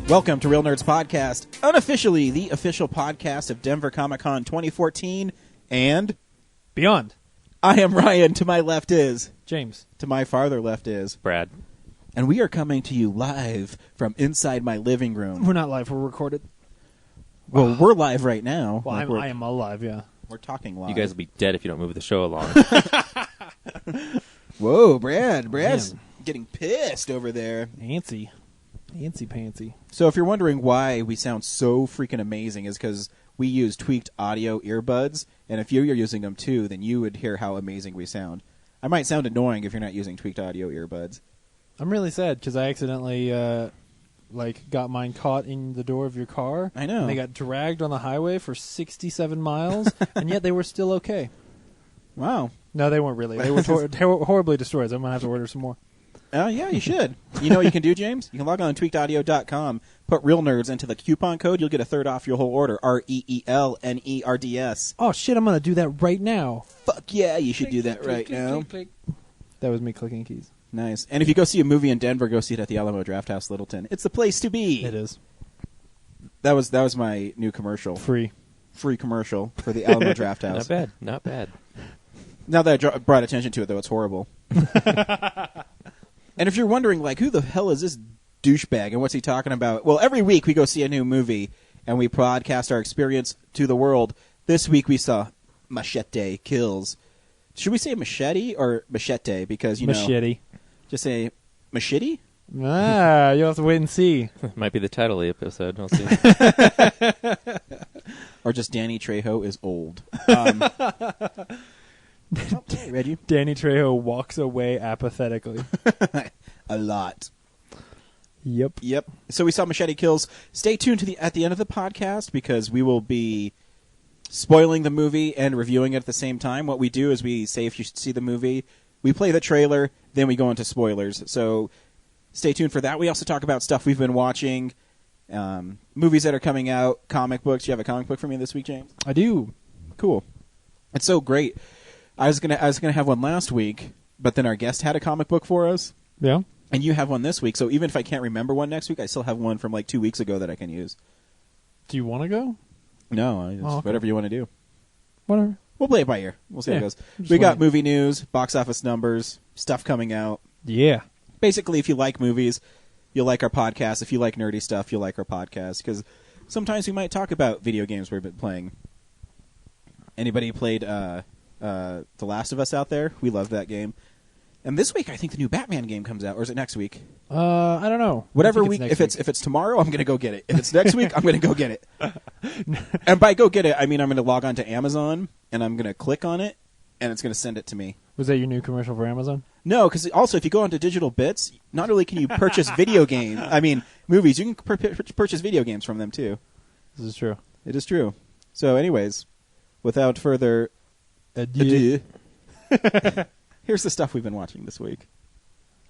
Welcome to Real Nerds Podcast, unofficially the official podcast of Denver Comic Con 2014 and beyond. I am Ryan. To my left is James. To my farther left is Brad. And we are coming to you live from inside my living room. We're not live. We're recorded. Well, we're live right now. Well, I am alive, yeah. We're talking live. You guys will be dead if you don't move the show along. Whoa, Brad's Man. getting pissed over there. Antsy pantsy. So if you're wondering why we sound so freaking amazing is because we use tweaked audio earbuds, and if you're using them too, then you would hear how amazing we sound. I might sound annoying if you're not using tweaked audio earbuds. I'm really sad because I accidentally got mine caught in the door of your car. I know. And they got dragged on the highway for 67 miles, and yet they were still okay. Wow. No, they weren't really. They were horribly destroyed. So I'm going to have to order some more. Yeah, you should. You know what you can do, James? You can log on to tweakedaudio.com, put Real Nerds into the coupon code, you'll get a third off your whole order. REELNERDS. Oh, shit, I'm going to do that right now. Fuck yeah, you should do that right now. Click. That was me clicking keys. Nice. And if you go see a movie in Denver, go see it at the Alamo Drafthouse Littleton. It's the place to be. It is. That was my new commercial. Free commercial for the Alamo Drafthouse. Not bad. Now that I brought attention to it, though, it's horrible. And if you're wondering, like, who the hell is this douchebag and what's he talking about? Well, every week we go see a new movie and we broadcast our experience to the world. This week we saw Machete Kills. Should we say machete or machete? Because, Machete. Just say machete? You'll have to wait and see. Might be the title of the episode. We'll see. Or just Danny Trejo is old. Reggie? Danny Trejo walks away apathetically. A lot. Yep. So we saw Machete Kills. Stay tuned at the end of the podcast because we will be spoiling the movie and reviewing it at the same time. What we do is we say if you should see the movie, we play the trailer, then we go into spoilers. So stay tuned for that. We also talk about stuff we've been watching, movies that are coming out, comic books. You have a comic book for me this week, James? I do. Cool. It's so great. I was gonna have one last week, but then our guest had a comic book for us. Yeah. And you have one this week, so even if I can't remember one next week, I still have one from like 2 weeks ago that I can use. Do you want to go? No, okay. Whatever you want to do. Whatever. We'll play it by ear. We'll see how it goes. Just We got wait. movie news, box office numbers, stuff coming out. Yeah. Basically, if you like movies, you'll like our podcast. If you like nerdy stuff, you'll like our podcast. Because sometimes we might talk about video games we've been playing. Anybody played The Last of Us out there? We love that game. And this week, I think the new Batman game comes out. Or is it next week? I don't know. Whatever I think week. it's next If it's tomorrow, I'm going to go get it. If it's next week, I'm going to go get it. And by go get it, I mean I'm going to log on to Amazon, and I'm going to click on it, and it's going to send it to me. Was that your new commercial for Amazon? No, because also if you go onto Digital Bits, not only can you purchase movies, you can purchase video games from them too. This is true. It is true. So anyways, without further ado, here's the stuff we've been watching this week.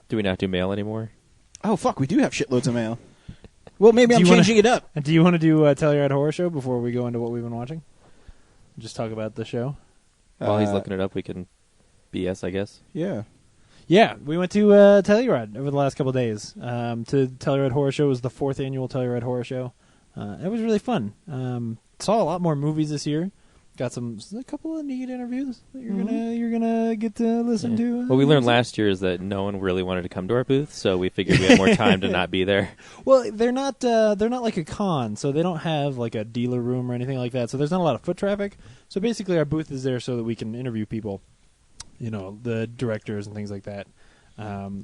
Do we not do mail anymore? Oh, fuck, we do have shitloads of mail. Well, maybe I'm changing it up. And do you want to do Tell Your Ad Horror Show before we go into what we've been watching? Just talk about the show? While he's looking it up, we can BS, I guess. Yeah. Yeah, we went to Telluride over the last couple of days. To Telluride Horror Show. It was the 4th annual Telluride Horror Show. It was really fun. Saw a lot more movies this year. Got a couple of neat interviews that you're gonna get to listen to. What we learned last year is that no one really wanted to come to our booth, so we figured we had more time to not be there. Well, they're not like a con, so they don't have like a dealer room or anything like that. So there's not a lot of foot traffic. So basically, our booth is there so that we can interview people, the directors and things like that.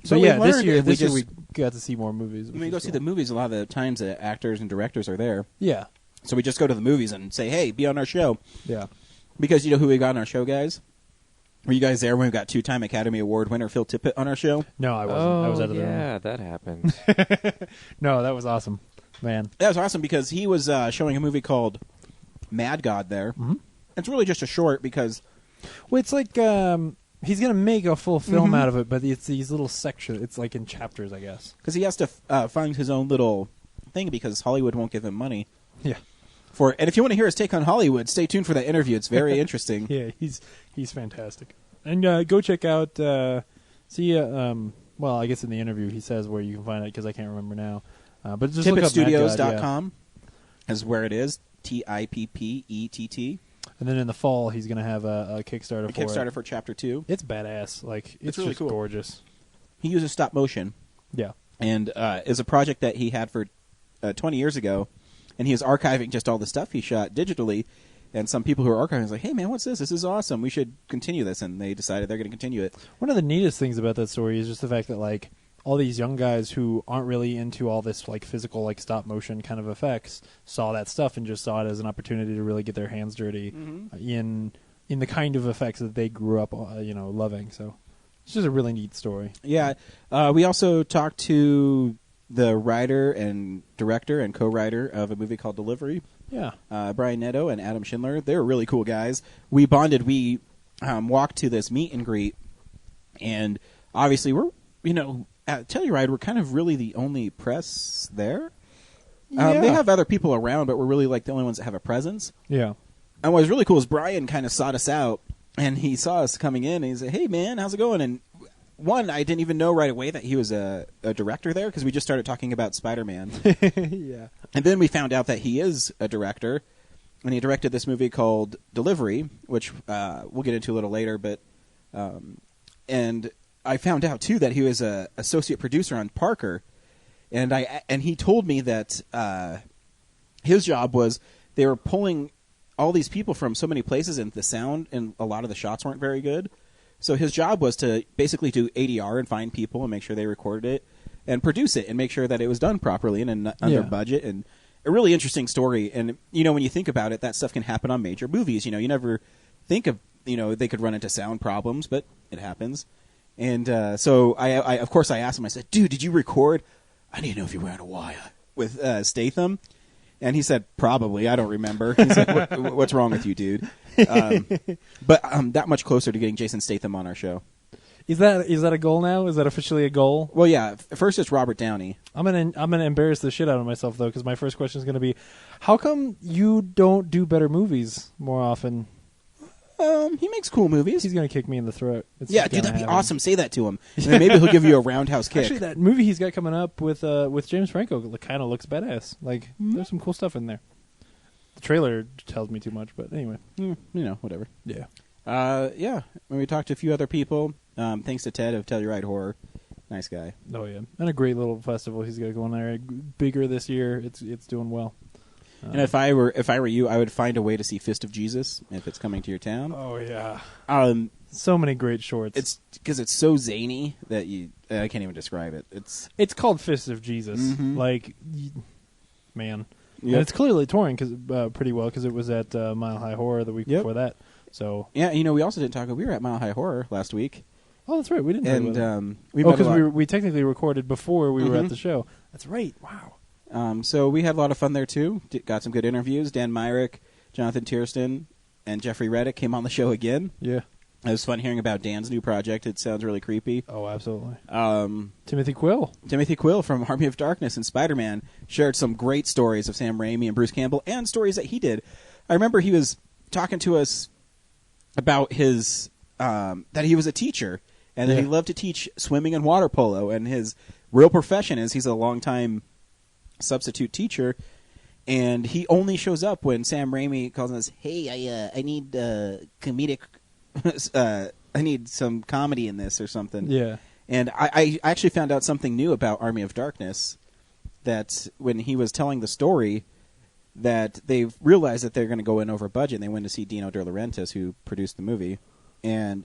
So yeah, this year we got to see more movies. When we go see the movies, a lot of the times the actors and directors are there. Yeah. So we just go to the movies and say, hey, be on our show. Yeah. Because you know who we got on our show, guys? Were you guys there when we got 2-time Academy Award winner Phil Tippett on our show? No, I wasn't. I was out of the room. Yeah, that happened. No, that was awesome, man. That was awesome because he was showing a movie called Mad God there. Mm-hmm. It's really just a short because... Well, it's like he's going to make a full film out of it, but it's these little sections. It's like in chapters, I guess. Because he has to find his own little thing because Hollywood won't give him money. Yeah. And if you want to hear his take on Hollywood, stay tuned for that interview. It's very interesting. Yeah, he's fantastic. And go check out, well, I guess in the interview he says where you can find it because I can't remember now. But just look up TippetStudios.com is where it is. TIPPETT. And then in the fall, he's going to have a Kickstarter for Kickstarter it. for Chapter 2. It's badass. Like, it's really just cool. gorgeous. He uses stop motion. Yeah. And is a project that he had for 20 years ago. And he is archiving just all the stuff he shot digitally. And some people who are archiving is like, hey, man, what's this? This is awesome. We should continue this. And they decided they're going to continue it. One of the neatest things about that story is just the fact that, like, all these young guys who aren't really into all this, like, physical, like, stop motion kind of effects saw that stuff and just saw it as an opportunity to really get their hands dirty in the kind of effects that they grew up, loving. So it's just a really neat story. Yeah. We also talked to the writer and director and co-writer of a movie called Delivery. Yeah. Brian Netto and Adam Schindler. They're really cool guys. We bonded. We walked to this meet and greet. And obviously we're, at Telluride, we're kind of really the only press there. Yeah. They have other people around, but we're really like the only ones that have a presence. Yeah. And what was really cool is Brian kind of sought us out, and he saw us coming in, and he said, hey, man, how's it going? And one, I didn't even know right away that he was a director there, because we just started talking about Spider-Man. Yeah. And then we found out that he is a director, and he directed this movie called Delivery, which we'll get into a little later. But and I found out too that he was a associate producer on Parker, and he told me that his job was they were pulling all these people from so many places, and the sound and a lot of the shots weren't very good. So his job was to basically do ADR and find people and make sure they recorded it and produce it and make sure that it was done properly and under budget. And a really interesting story. And, when you think about it, that stuff can happen on major movies. You never think of, they could run into sound problems, but it happens. And so I of course, I asked him, I said, dude, did you record? I need to know if you were on a wire with Statham. And he said, probably. I don't remember. He's like, what's wrong with you, dude? But I'm that much closer to getting Jason Statham on our show. Is that a goal now? Is that officially a goal? Well, yeah. First, it's Robert Downey. I'm gonna embarrass the shit out of myself though, because my first question is gonna be, how come you don't do better movies more often? He makes cool movies. He's gonna kick me in the throat. Yeah, dude, that'd be awesome. Say that to him. And then maybe he'll give you a roundhouse kick. Actually, that movie he's got coming up with James Franco kind of looks badass. Like, there's some cool stuff in there. The trailer tells me too much, but anyway. Whatever. Yeah. Yeah. When we talked to a few other people, thanks to Ted of Telluride Horror. Nice guy. Oh, yeah. And a great little festival he's got going there. Bigger this year. It's doing well. And if I were you, I would find a way to see Fist of Jesus if it's coming to your town. Oh, yeah. So many great shorts. It's because it's so zany that I can't even describe it. It's called Fist of Jesus. Mm-hmm. Like, man. Yep. And it's clearly touring pretty well because it was at Mile High Horror the week before that. So yeah, we also didn't talk. We were at Mile High Horror last week. Oh, that's right. We didn't. And because we technically recorded before we were at the show. That's right. Wow. So we had a lot of fun there too. Got some good interviews. Dan Myrick, Jonathan Tiersten, and Jeffrey Reddick came on the show again. Yeah. It was fun hearing about Dan's new project. It sounds really creepy. Oh, absolutely. Timothy Quill from Army of Darkness and Spider-Man shared some great stories of Sam Raimi and Bruce Campbell and stories that he did. I remember he was talking to us about his that he was a teacher and that he loved to teach swimming and water polo, and his real profession is he's a longtime substitute teacher, and he only shows up when Sam Raimi calls us, hey, I need comedic I need some comedy in this or something. Yeah. And I actually found out something new about Army of Darkness, that when he was telling the story, that they've realized that they're going to go in over budget, and they went to see Dino De Laurentiis, who produced the movie. And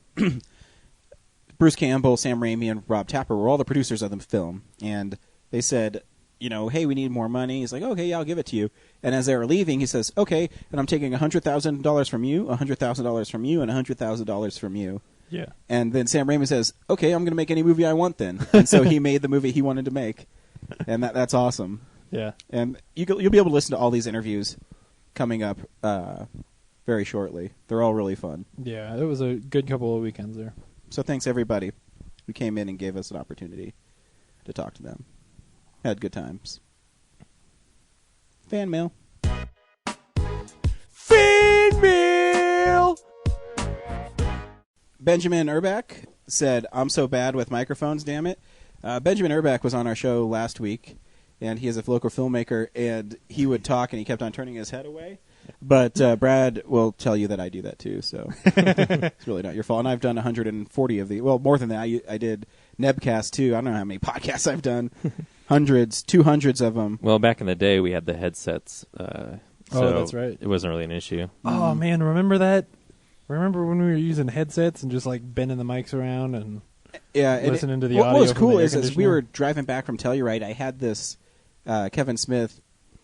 Bruce Campbell, Sam Raimi, and Rob Tapper were all the producers of the film. And they said, hey, we need more money. He's like, okay, yeah, I'll give it to you. And as they were leaving, he says, okay, and I'm taking $100,000 from you, $100,000 from you, and $100,000 from you. Yeah. And then Sam Raimi says, okay, I'm going to make any movie I want then. And so he made the movie he wanted to make. And that's awesome. Yeah. And you'll be able to listen to all these interviews coming up very shortly. They're all really fun. Yeah, it was a good couple of weekends there. So thanks, everybody who came in and gave us an opportunity to talk to them. Had good times. Fan mail. Fan mail! Benjamin Urback said, I'm so bad with microphones, damn it. Benjamin Urback was on our show last week, and he is a local filmmaker, and he would talk, and he kept on turning his head away. But Brad will tell you that I do that too, so it's really not your fault. And I've done 140 of the. Well, more than that. I did Nebcast too. I don't know how many podcasts I've done. 200s of them. Well, back in the day, we had the headsets. So that's right. It wasn't really an issue. Oh man, remember that? Remember when we were using headsets and just like bending the mics around and listening to the audio? What was from cool the air is as we conditioner? were driving back from Telluride, I had this Kevin Smith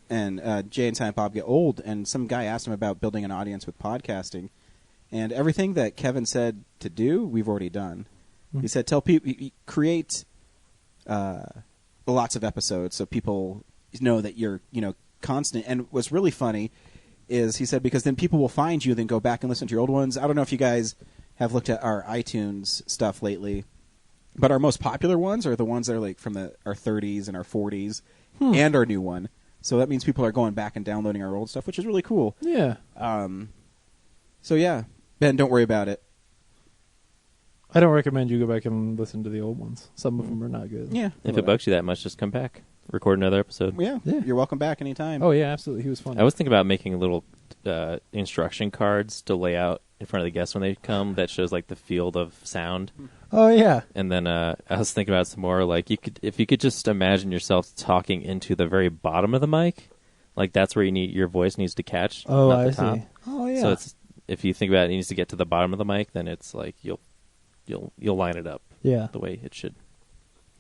and Jay and Silent Bob Get Old, and some guy asked him about building an audience with podcasting, and everything that Kevin said to do, we've already done. Mm-hmm. He said, tell people, create lots of episodes so people know that you're constant. And what's really funny is he said, because then people will find you, then go back and listen to your old ones. I don't know if you guys have looked at our iTunes stuff lately, but our most popular ones are the ones that are like from our 30s and our 40s and our new one. So that means people are going back and downloading our old stuff, which is really cool. Yeah. So yeah, Ben, don't worry about it. I don't recommend you go back and listen to the old ones. Some of them are not good. Yeah. If it bugs you that much, just come back. Record another episode. Yeah. Yeah. You're welcome back anytime. Oh yeah, absolutely. He was fun. I was thinking about making little instruction cards to lay out in front of the guests when they come that shows like the field of sound. Oh yeah. And then I was thinking about some more, like if you could just imagine yourself talking into the very bottom of the mic, like that's where your voice needs to catch. Oh, not the I top. see. Oh yeah. So if you think about it, it needs to get to the bottom of the mic, then it's like you'll line it up yeah. the way it should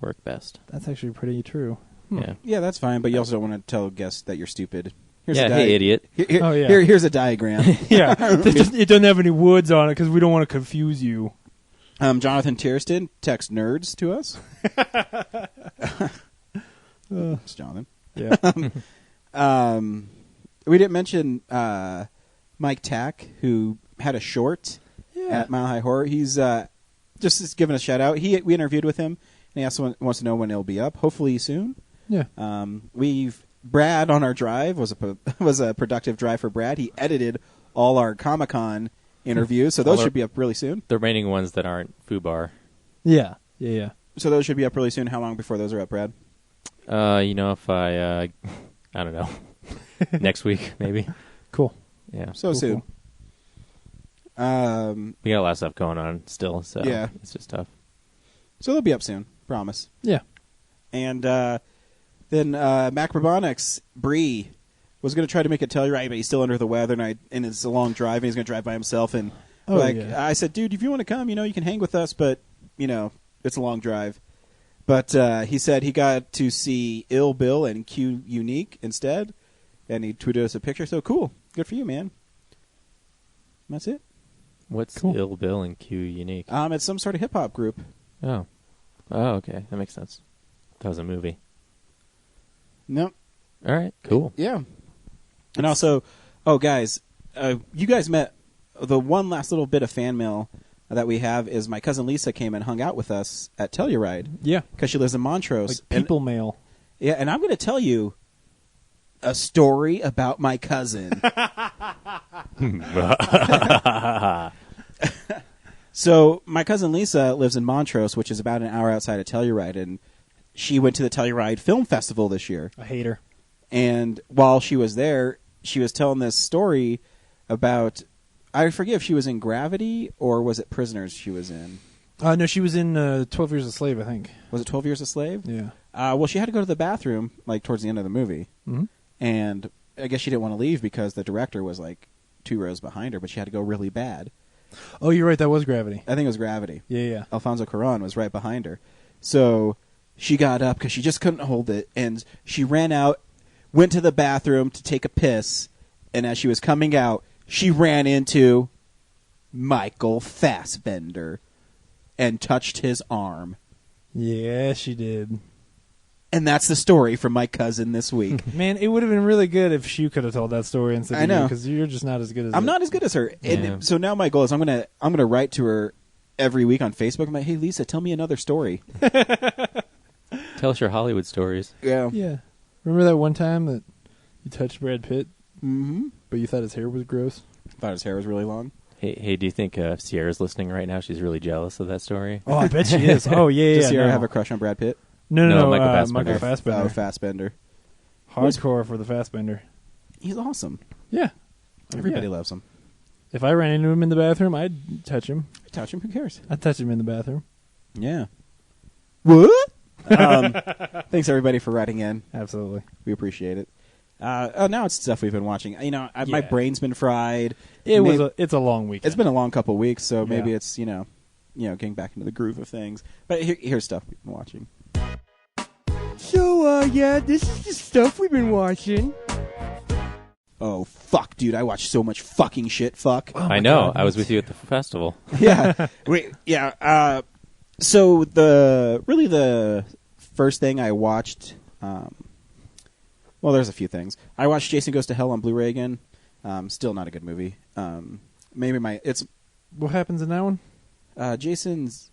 work best. That's actually pretty true. Yeah. Yeah, that's fine, but you also don't want to tell guests that you're stupid. Here's Yeah. Hey, idiot. Oh, yeah. Here's a diagram. Yeah. It doesn't have any woods on it because we don't want to confuse you. Jonathan Tierston text nerds to us. It's Jonathan. Yeah. We didn't mention Mike Tack, who had a short at Mile High Horror. He's just giving a shout out. We interviewed with him, and he also wants to know when it'll be up. Hopefully soon. Yeah. Brad on our drive was a productive drive for Brad. He edited all our Comic-Con interviews, so those should be up really soon. The remaining ones that aren't FUBAR. Yeah. Yeah. So those should be up really soon. How long before those are up, Brad? If I don't know, next week maybe. Cool. Yeah. So Cool, soon. We got a lot of stuff going on still, so Yeah. it's just tough. So they'll be up soon, promise. Yeah. And then Macrobonics, Bree, was going to try to make it Telluride, but he's still under the weather, and it's a long drive, and he's going to drive by himself. And I said, dude, if you want to come, you can hang with us, but, it's a long drive. But he said he got to see Ill Bill and Q Unique instead, and he tweeted us a picture. So cool. Good for you, man. That's it. What's Cool. Ill Bill and Q Unique? It's some sort of hip-hop group. Oh, okay, that makes sense. That was a movie. No. All right, cool. Yeah. And also, guys, you guys met the one last little bit of fan mail that we have is my cousin Lisa came and hung out with us at Telluride. Yeah. Because she lives in Montrose. Like people mail. Yeah, and I'm going to tell you a story about my cousin. So my cousin Lisa lives in Montrose, which is about an hour outside of Telluride, and she went to the Telluride Film Festival this year. I hate her. And while she was there, she was telling this story about, I forget if she was in Gravity or was it Prisoners she was in. No, she was in 12 Years a Slave, I think. Was it 12 Years a Slave? Yeah. Well, she had to go to the bathroom like towards the end of the movie. Mm-hmm. And I guess she didn't want to leave because the director was like 2 rows behind her, but she had to go really bad. Oh, you're right. That was Gravity. I think it was Gravity. Yeah. Alfonso Cuarón was right behind her. So she got up because she just couldn't hold it, and she ran out, went to the bathroom to take a piss, and as she was coming out, she ran into Michael Fassbender and touched his arm. Yeah, she did. And that's the story from my cousin this week. Man, it would have been really good if she could have told that story instead of I know. you, because you're just not as good as I'm not as good as her. And Yeah. so now my goal is I'm gonna write to her every week on Facebook. I'm like, hey, Lisa, tell me another story. Tell us your Hollywood stories. Yeah. Yeah. Remember that one time that you touched Brad Pitt, Mm-hmm. but you thought his hair was gross? Thought his hair was really long. Hey, do you think Sierra's listening right now? She's really jealous of that story. Oh, I bet she is. Oh, yeah, Does yeah. Sierra no. have a crush on Brad Pitt? No, No, Michael Michael Fassbender. Fassbender. Oh, Fassbender. Hardcore for the Fassbender. He's awesome. Yeah. Everybody Yeah. loves him. If I ran into him in the bathroom, I'd touch him. Touch him, who cares? I'd touch him in the bathroom. Yeah. What? Thanks, everybody, for writing in. Absolutely. We appreciate it. Now it's stuff we've been watching. My Yeah. brain's been fried. It's a long weekend. It's been a long couple weeks, so maybe Yeah. it's getting back into the groove of things. But here's stuff we've been watching. So, this is the stuff we've been watching. Oh fuck, dude! I watched so much fucking shit. Fuck. I know. I was with you at the festival. Yeah. Yeah. So the first thing I watched. Well, there's a few things. I watched Jason Goes to Hell on Blu-ray again. Still not a good movie. What happens in that one? Jason's.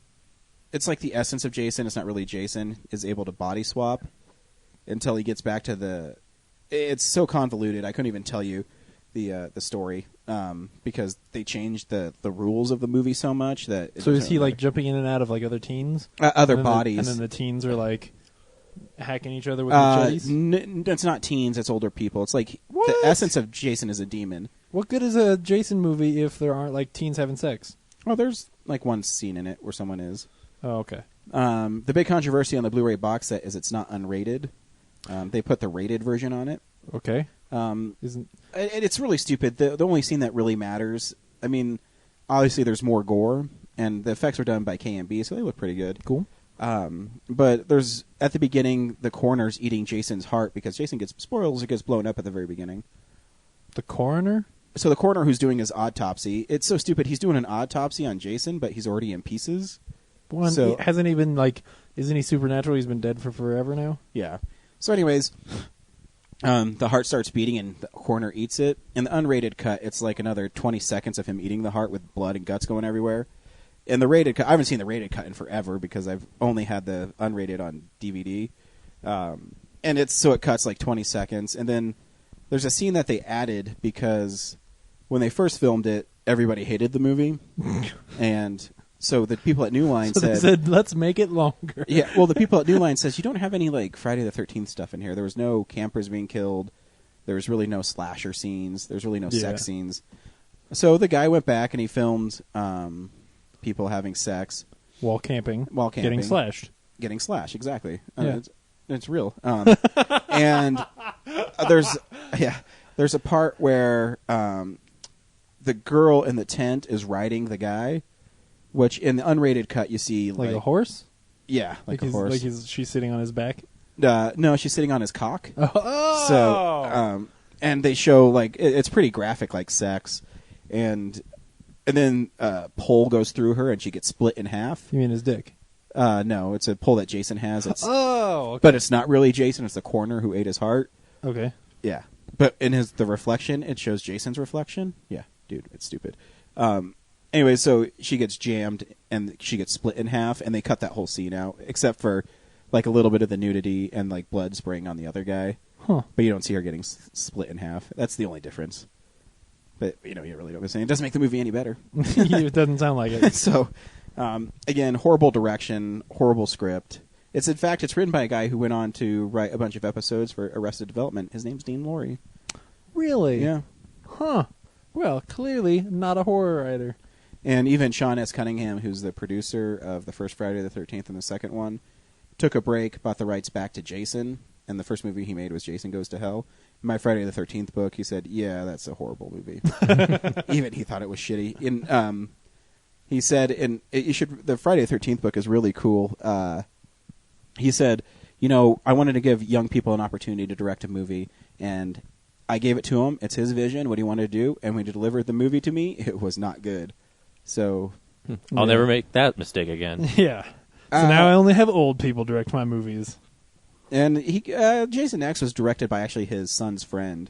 It's like the essence of Jason. It's not really Jason. Is able to body swap until he gets back to the. It's so convoluted. I couldn't even tell you the story because they changed the rules of the movie so much that. So is he like jumping in and out of like other teens? Other And then bodies, and then the teens are like hacking each other with machetes? it's not teens. It's older people. It's like What? the essence of Jason is a demon. What good is a Jason movie if there aren't like teens having sex? Oh, there's like one scene in it where someone is. Oh, okay. The big controversy on the Blu-ray box set is it's not unrated. They put the rated version on it. Okay. And it's really stupid. The only scene that really matters, I mean, obviously there's more gore, and the effects are done by K&B, so they look pretty good. Cool. But there's, at the beginning, the coroner's eating Jason's heart because Jason gets blown up at the very beginning. The coroner? So the coroner who's doing his autopsy, it's so stupid. He's doing an autopsy on Jason, but he's already in pieces. So, hasn't he been like? Isn't he supernatural? He's been dead for forever now. Yeah. So, anyways, the heart starts beating, and the coroner eats it. In the unrated cut, it's like another 20 seconds of him eating the heart with blood and guts going everywhere. In the rated cut, I haven't seen the rated cut in forever because I've only had the unrated on DVD. And it cuts like 20 seconds, and then there's a scene that they added because when they first filmed it, everybody hated the movie, and. So the people at New Line said, "Let's make it longer." Yeah, well, the people at New Line says you don't have any like Friday the 13th stuff in here. There was no campers being killed. There was really no slasher scenes. There's really no sex scenes. So the guy went back and he filmed people having sex while camping, getting slashed, exactly. Yeah. It's real. And there's a part where the girl in the tent is riding the guy. Which in the unrated cut you see like a horse. Yeah, like a horse. She's sitting on his back. No, she's sitting on his cock. Oh. So, and they show like it's pretty graphic, like sex, and then a pole goes through her and she gets split in half. You mean his dick? No, it's a pole that Jason has. Okay. But it's not really Jason. It's the coroner who ate his heart. Okay. Yeah, but in the reflection, it shows Jason's reflection. Yeah, dude, it's stupid. Anyway, so she gets jammed and she gets split in half, and they cut that whole scene out, except for like a little bit of the nudity and like blood spraying on the other guy. Huh. But you don't see her getting split in half. That's the only difference. But you really don't miss anything. It doesn't make the movie any better. It doesn't sound like it. So, again, horrible direction, horrible script. It's written by a guy who went on to write a bunch of episodes for Arrested Development. His name's Dean Lorey. Really? Yeah. Huh. Well, clearly not a horror writer. And even Sean S. Cunningham, who's the producer of the first Friday the 13th and the second one, took a break, bought the rights back to Jason, and the first movie he made was Jason Goes to Hell. In my Friday the 13th book, he said, yeah, that's a horrible movie. Even he thought it was shitty. He said, the Friday the 13th book is really cool. He said, I wanted to give young people an opportunity to direct a movie, and I gave it to him. It's his vision, what he wanted to do, and when he delivered the movie to me, it was not good. So I'll never make that mistake again. Yeah. So now I only have old people direct my movies. And Jason X was directed by actually his son's friend,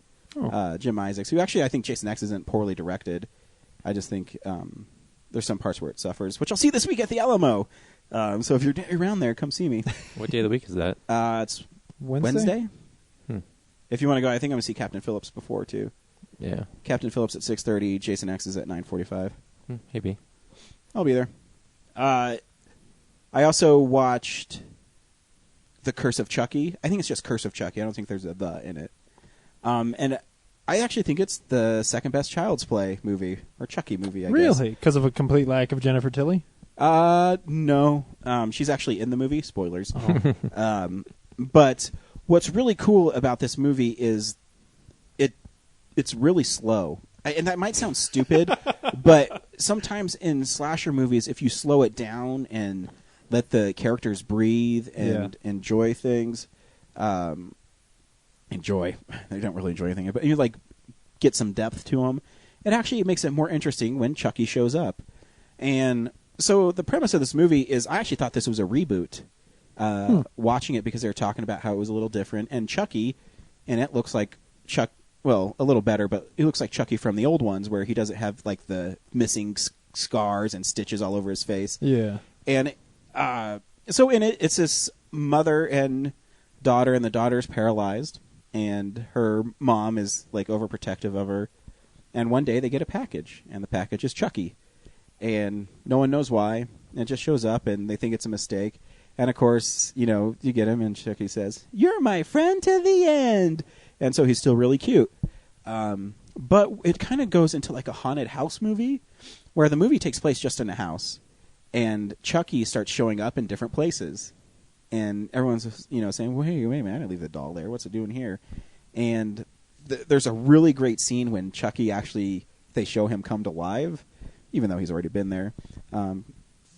Jim Isaacs, who actually I think Jason X isn't poorly directed. I just think there's some parts where it suffers, which I'll see this week at the Alamo. So if you're around there, come see me. What day of the week is that? It's Wednesday. If you want to go, I think I'm going to see Captain Phillips before, too. Yeah. Captain Phillips at 6:30, Jason X is at 9:45. Maybe. I'll be there. I also watched The Curse of Chucky. I think it's just Curse of Chucky. I don't think there's a "the" in it. And I actually think it's the second best Child's Play movie, or Chucky movie, I guess. Really? Because of a complete lack of Jennifer Tilly? No. She's actually in the movie. Spoilers. But what's really cool about this movie is it's really slow. And that might sound stupid, but sometimes in slasher movies, if you slow it down and let the characters breathe and enjoy things, enjoy. They don't really enjoy anything, but you like get some depth to them. It makes it more interesting when Chucky shows up. And so the premise of this movie is, I actually thought this was a reboot. Watching it because they were talking about how it was a little different, and Chucky, and it looks like Chuck. Well, a little better, but it looks like Chucky from the old ones, where he doesn't have like the missing scars and stitches all over his face. Yeah. And so in it, it's this mother and daughter, and the daughter's paralyzed, and her mom is like overprotective of her. And one day they get a package, and the package is Chucky, and no one knows why. It just shows up, and they think it's a mistake. And of course, you get him, and Chucky says, "You're my friend to the end." And so he's still really cute. But it kind of goes into like a haunted house movie, where the movie takes place just in a house, and Chucky starts showing up in different places, and everyone's saying, "Wait a minute, I didn't leave the doll there. What's it doing here?" And there's a really great scene when Chucky they show him come to life, even though he's already been there.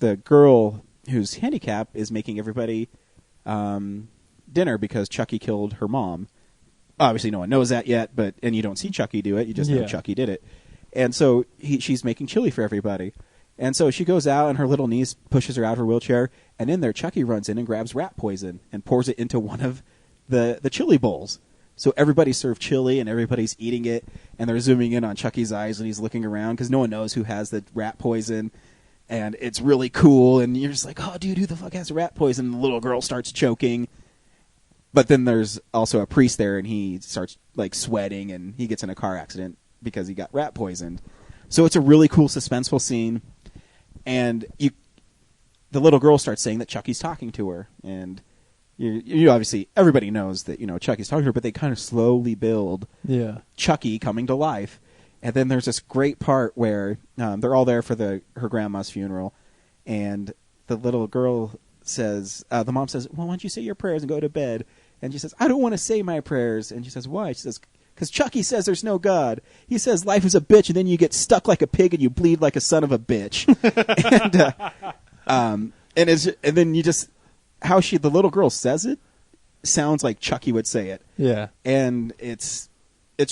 The girl who's handicapped is making everybody dinner because Chucky killed her mom. Obviously, no one knows that yet, and you don't see Chucky do it. You just know Chucky did it. And so she's making chili for everybody. And so she goes out, and her little niece pushes her out of her wheelchair, and in there, Chucky runs in and grabs rat poison and pours it into one of the chili bowls. So everybody's served chili, and everybody's eating it, and they're zooming in on Chucky's eyes, and he's looking around, because no one knows who has the rat poison. And it's really cool, and you're just like, "Oh, dude, who the fuck has rat poison?" And the little girl starts choking. But then there's also a priest there, and he starts like sweating, and he gets in a car accident because he got rat poisoned. So it's a really cool suspenseful scene, and the little girl starts saying that Chucky's talking to her, and you obviously everybody knows that Chucky's talking to her, but they kind of slowly build Chucky coming to life, and then there's this great part where they're all there for her grandma's funeral, and the little girl says, the mom says, "Well, why don't you say your prayers and go to bed?" And she says, "I don't want to say my prayers." And she says, "Why?" She says, "Because Chucky says there's no God. He says life is a bitch, and then you get stuck like a pig and you bleed like a son of a bitch." and then you just how the little girl says it sounds like Chucky would say it. Yeah, and it's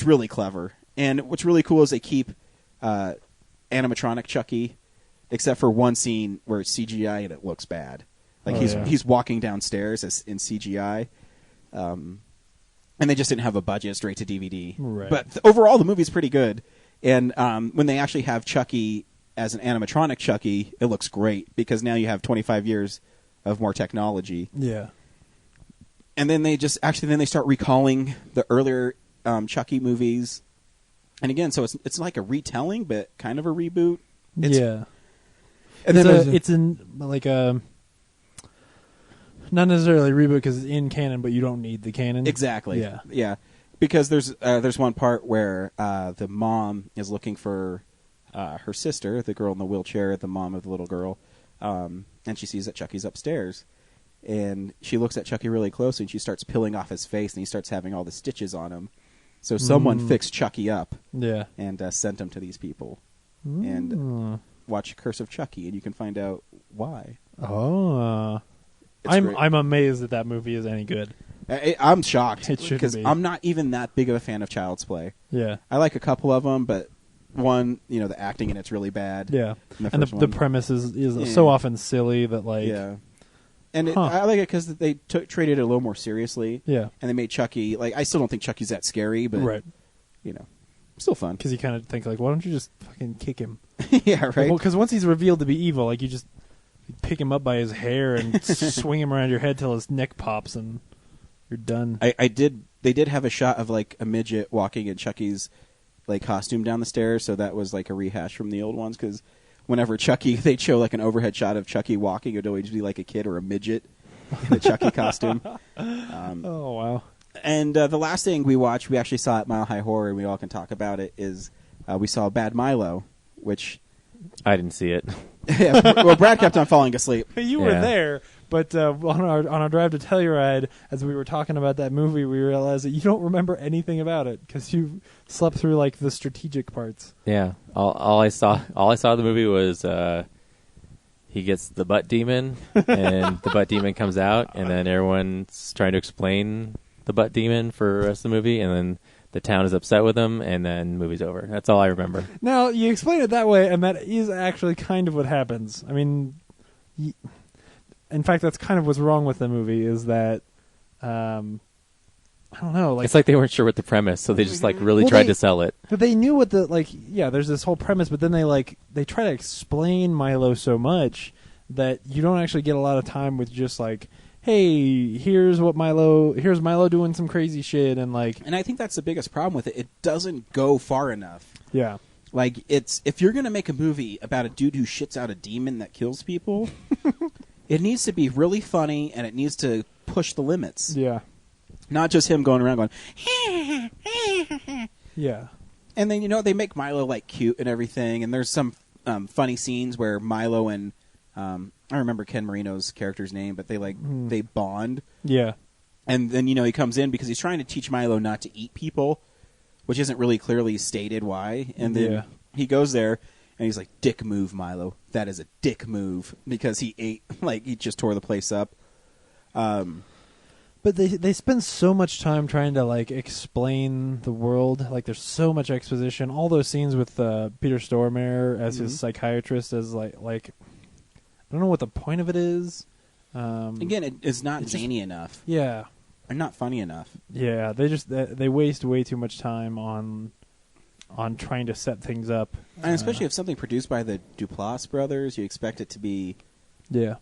really clever. And what's really cool is they keep animatronic Chucky, except for one scene where it's CGI and it looks bad. Like he's walking downstairs in CGI, and they just didn't have a budget, straight to DVD. Right. But overall, the movie's pretty good. And when they actually have Chucky as an animatronic Chucky, it looks great because now you have 25 years of more technology. Yeah. And then they start recalling the earlier Chucky movies, and again, so it's like a retelling, but kind of a reboot. And then not necessarily a reboot because it's in canon, but you don't need the canon. Exactly. Yeah. Because there's one part where the mom is looking for her sister, the girl in the wheelchair, the mom of the little girl, and she sees that Chucky's upstairs, and she looks at Chucky really closely, and she starts peeling off his face, and he starts having all the stitches on him. So someone fixed Chucky up, and sent him to these people, and watch Curse of Chucky, and you can find out why. Oh. I'm amazed that movie is any good. I'm shocked because I'm not even that big of a fan of Child's Play. Yeah, I like a couple of them, but one, the acting in it's really bad. Yeah, and the premise is so often silly that and I like it because they treated it a little more seriously. Yeah, and they made Chucky I still don't think Chucky's that scary, but still fun because you kind of think why don't you just fucking kick him? Yeah, right. Well, because once he's revealed to be evil, you just pick him up by his hair and swing him around your head till his neck pops and you're done. They did have a shot of a midget walking in Chucky's costume down the stairs, so that was a rehash from the old ones, because whenever Chucky, they'd show an overhead shot of Chucky walking, it'd always be a kid or a midget. in a Chucky costume. Oh wow. And the last thing we watched, we actually saw at Mile High Horror, and we all can talk about it, is we saw Bad Milo, which... I didn't see it. Yeah, well, Brad kept on falling asleep. You were Yeah. there, but on our drive to Telluride, as we were talking about that movie, we realized that you don't remember anything about it because you slept through like the strategic parts. Yeah. All I saw of the movie was he gets the butt demon, and the butt demon comes out, and then everyone's trying to explain the butt demon for the rest of the movie, and then the town is upset with him, and then the movie's over. That's all I remember. Now, you explain it that way, and that is actually kind of what happens. I mean, in fact, that's kind of what's wrong with the movie, is that, I don't know. It's like they weren't sure what the premise, so they just really Well, tried to sell it. But they knew what there's this whole premise, but then they try to explain Milo so much that you don't actually get a lot of time with just hey, here's Milo doing some crazy shit, and And I think that's the biggest problem with it. It doesn't go far enough. yeah. If you're going to make a movie about a dude who shits out a demon that kills people, it needs to be really funny, and it needs to push the limits. Yeah. Not just him going around going, Yeah. and then, they make Milo, cute and everything, and there's some funny scenes where Milo and, I remember Ken Marino's character's name, but they bond. Yeah. And then, he comes in because he's trying to teach Milo not to eat people, which isn't really clearly stated why. And then he goes there, and he's like, dick move, Milo. That is a dick move, because he ate, he just tore the place up. But they spend so much time trying to explain the world. There's so much exposition. All those scenes with Peter Stormare as his psychiatrist, as I don't know what the point of it is. Again, it's not zany enough. Yeah. Or not funny enough. Yeah, they waste way too much time on trying to set things up. And especially if something produced by the Duplass brothers, you expect it to be yeah,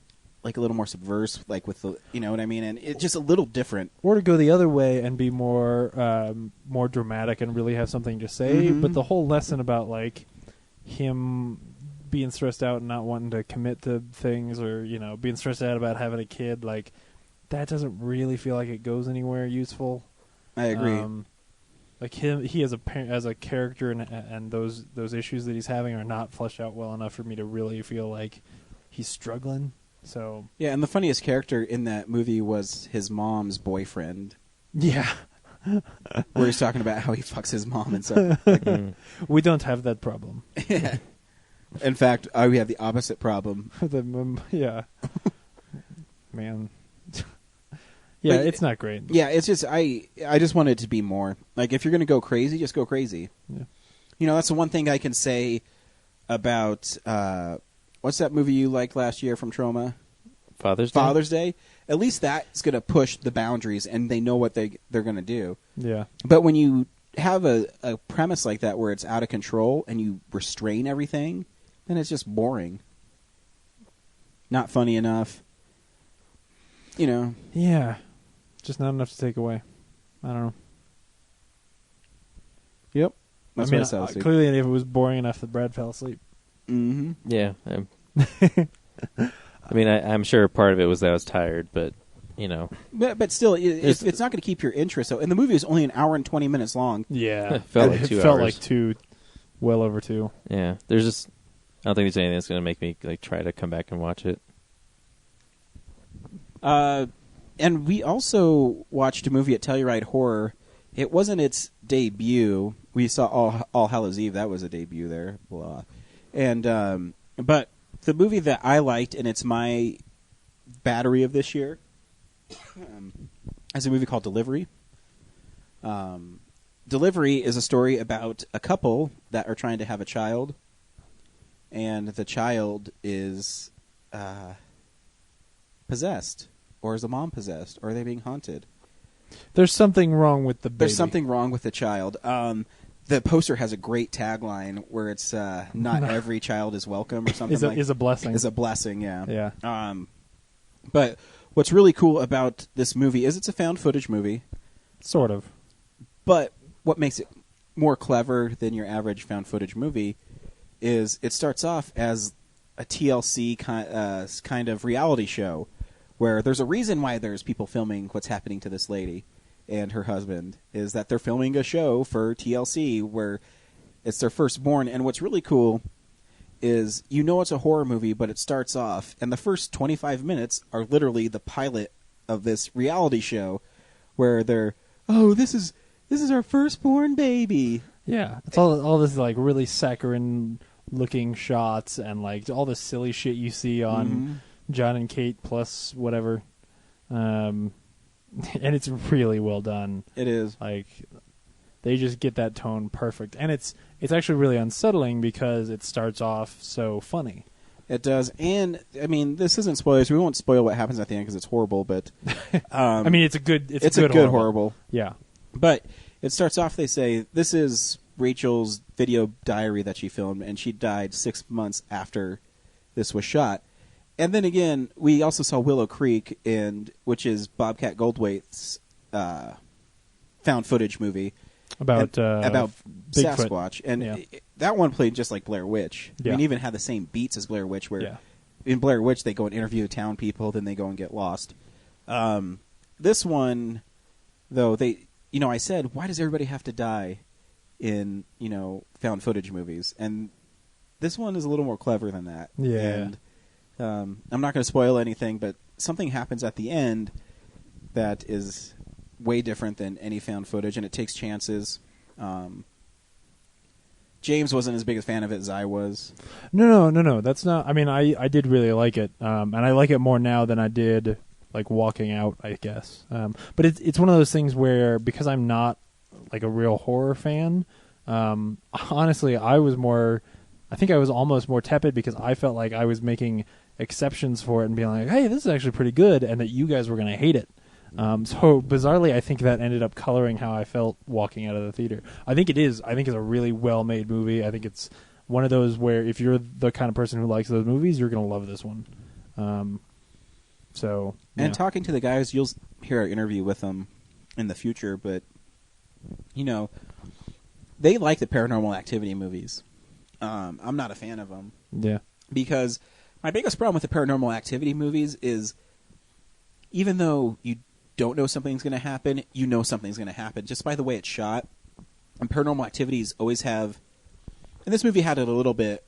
a little more subversive, with the, you know what I mean? And it's just a little different. or to go the other way and be more more dramatic and really have something to say. Mhm. But the whole lesson about him being stressed out and not wanting to commit to things, or being stressed out about having a kid, that doesn't really feel like it goes anywhere useful. I agree. He as a character, and those issues that he's having are not fleshed out well enough for me to really feel like he's struggling. So Yeah, and the funniest character in that movie was his mom's boyfriend, yeah, where he's talking about how he fucks his mom and stuff. we don't have that problem. Yeah. In fact, we have the opposite problem. Yeah, man. Yeah, But- it's not great. Yeah, it's just I just want it to be more. If you're going to go crazy, just go crazy. Yeah. That's the one thing I can say about what's that movie you liked last year from Troma? Father's Day? At least that's going to push the boundaries, and they know what they're going to do. Yeah, But when you have a premise like that where it's out of control and you restrain everything, then it's just boring. Not funny enough. yeah, just not enough to take away. I don't know. Yep. That's I mean, what I said. Steve. clearly, if it was boring enough, that Brad fell asleep. Mm-hmm. Yeah. I mean, I'm sure part of it was that I was tired, but, But still, it's not going to keep your interest. So, and the movie is only an hour and 20 minutes long. Yeah, It felt like it 2 felt hours. like two, well over two. yeah. There's just, I don't think there's anything that's going to make me, try to come back and watch it. And we also watched a movie at Telluride Horror. It wasn't its debut. We saw All Hallows Eve. That was a debut there. Blah. And but the movie that I liked, and it's my battery of this year, is a movie called Delivery. Delivery is a story about a couple that are trying to have a child, and the child is possessed. Or is the mom possessed? Or are they being haunted? There's something wrong with the baby. There's something wrong with the child. The poster has a great tagline where it's not every child is welcome or something is a blessing. Is a blessing, yeah. Yeah. But what's really cool about this movie is it's a found footage movie. Sort of. But what makes it more clever than your average found footage movie is it starts off as a TLC kind of reality show where there's a reason why there's people filming what's happening to this lady and her husband, is that they're filming a show for TLC where it's their firstborn. And what's really cool is, it's a horror movie, but it starts off, and the first 25 minutes are literally the pilot of this reality show where they're, this is our firstborn baby. Yeah, it's all this like really saccharine looking shots and like all the silly shit you see on John and Kate plus whatever, and it's really well done. It is. Like, they just get that tone perfect, and it's actually really unsettling because it starts off so funny. It does, and I mean, this isn't spoilers. We won't spoil what happens at the end because it's horrible. But I mean, it's a good horrible. Yeah, but it starts off. They say this is Rachel's video diary that she filmed, and she died 6 months after this was shot. And then again, we also saw Willow Creek, which is Bobcat Goldthwait's found footage movie about Sasquatch, and that one played just like Blair Witch. Yeah. I mean, even had the same beats as Blair Witch, where in Blair Witch they go and interview town people, then they go and get lost. This one, though, I said, why does everybody have to die in found footage movies? And this one is a little more clever than that. Yeah. And I'm not going to spoil anything, but something happens at the end that is way different than any found footage, and it takes chances. James wasn't as big a fan of it as I was. No. That's not. I mean, I did really like it, and I like it more now than I did like walking out, I guess. But it's one of those things where, because I'm not like a real horror fan, honestly, I think I was almost more tepid because I felt like I was making exceptions for it and being like, hey, this is actually pretty good, and that you guys were going to hate it. So bizarrely, I think that ended up coloring how I felt walking out of the theater. I think it's a really well-made movie. I think it's one of those where if you're the kind of person who likes those movies, you're going to love this one. And talking to the guys, you'll hear our interview with them in the future, but they like the Paranormal Activity movies. I'm not a fan of them. Yeah. Because my biggest problem with the Paranormal Activity movies is, even though you don't know something's going to happen, you know something's going to happen just by the way it's shot. And Paranormal Activities always have, and this movie had it a little bit,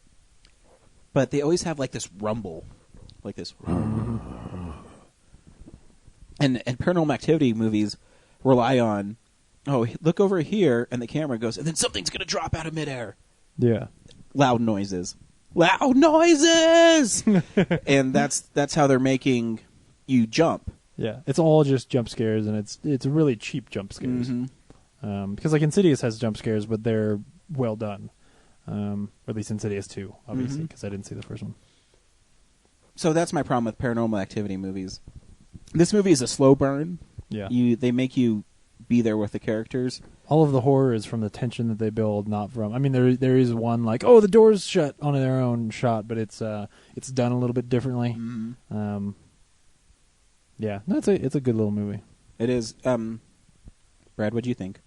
but they always have like this rumble, like this. And Paranormal Activity movies rely on, look over here, and the camera goes, and then something's going to drop out of midair. Yeah. Loud noises. And that's how they're making you jump. Yeah, it's all just jump scares, and it's really cheap jump scares. Because like Insidious has jump scares, but they're well done. Or at least Insidious 2, obviously, because I didn't see the first one. So that's my problem with Paranormal Activity movies. This movie is a slow burn. Yeah, they make you be there with the characters. All of the horror is from the tension that they build, not from. I mean, there is one like, the door's shut on their own shot, but it's done a little bit differently. Yeah, no, it's a good little movie. It is. Brad, what do you think?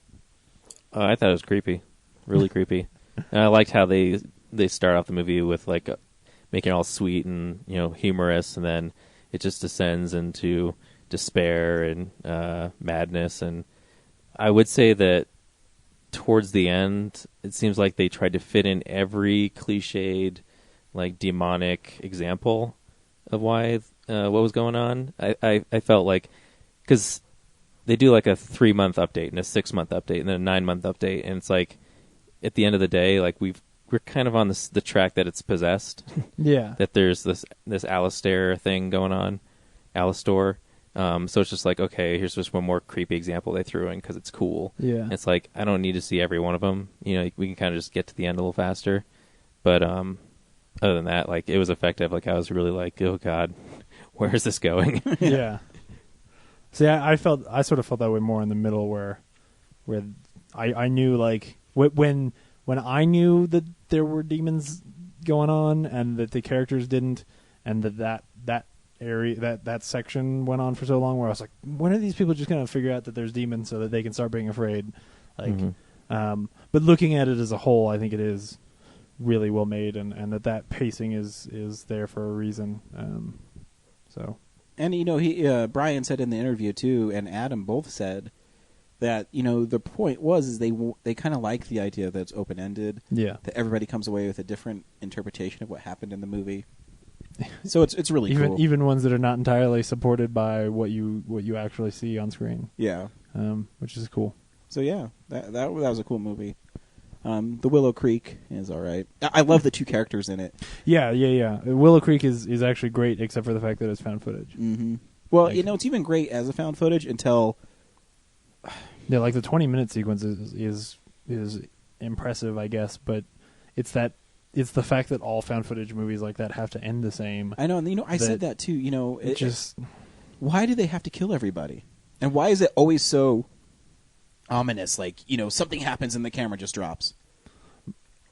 I thought it was creepy, really creepy. And I liked how they start off the movie with like making it all sweet and humorous, and then it just descends into despair and madness. And I would say that towards the end, it seems like they tried to fit in every cliched, like demonic example of why what was going on. I felt like, because they do like a 3-month update and a 6-month update and then a 9-month update, and it's like at the end of the day, like we're kind of on the track that it's possessed. Yeah, that there's this Alistair thing going on, Alastor. So it's just like, okay, here's just one more creepy example they threw in because it's cool. Yeah, and it's like I don't need to see every one of them. We can kind of just get to the end a little faster. But other than that, like it was effective. Like I was really like, oh god, where is this going? Yeah. See, I sort of felt that way more in the middle, where I knew like when I knew that there were demons going on and that the characters didn't, and that area that section went on for so long, where I was like, when are these people just gonna figure out that there's demons so that they can start being afraid? Like, but looking at it as a whole, I think it is really well made, and that pacing is there for a reason. So And he Brian said in the interview too, and Adam both said that the point is they kind of like the idea that it's open ended. Yeah. That everybody comes away with a different interpretation of what happened in the movie. So it's really cool. Even ones that are not entirely supported by what you actually see on screen. Yeah. Which is cool. So yeah, that was a cool movie. The Willow Creek is all right. I love the two characters in it. Yeah. Willow Creek is actually great, except for the fact that it's found footage. Mm-hmm. Well, it's even great as a found footage until. Yeah, like the 20-minute sequence is impressive, I guess, but it's the fact that all found footage movies like that have to end the same. I know, and I said that too. It just why do they have to kill everybody, and why is it always so ominous? Like something happens and the camera just drops.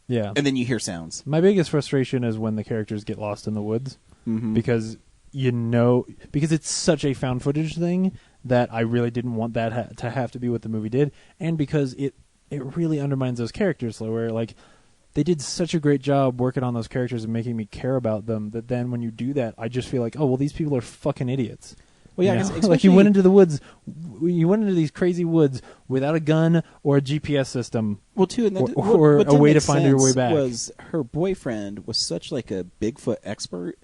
Yeah, and then you hear sounds. My biggest frustration is when the characters get lost in the woods, because because it's such a found footage thing that I really didn't want that to have to be what the movie did, and because it really undermines those characters. Where like they did such a great job working on those characters and making me care about them, that then when you do that, I just feel like, oh well, these people are fucking idiots. Well, yeah, like you went into the woods, you went into these crazy woods without a gun or a GPS system. Well, too, and or a way to find your way back. Was her boyfriend was such like a Bigfoot expert?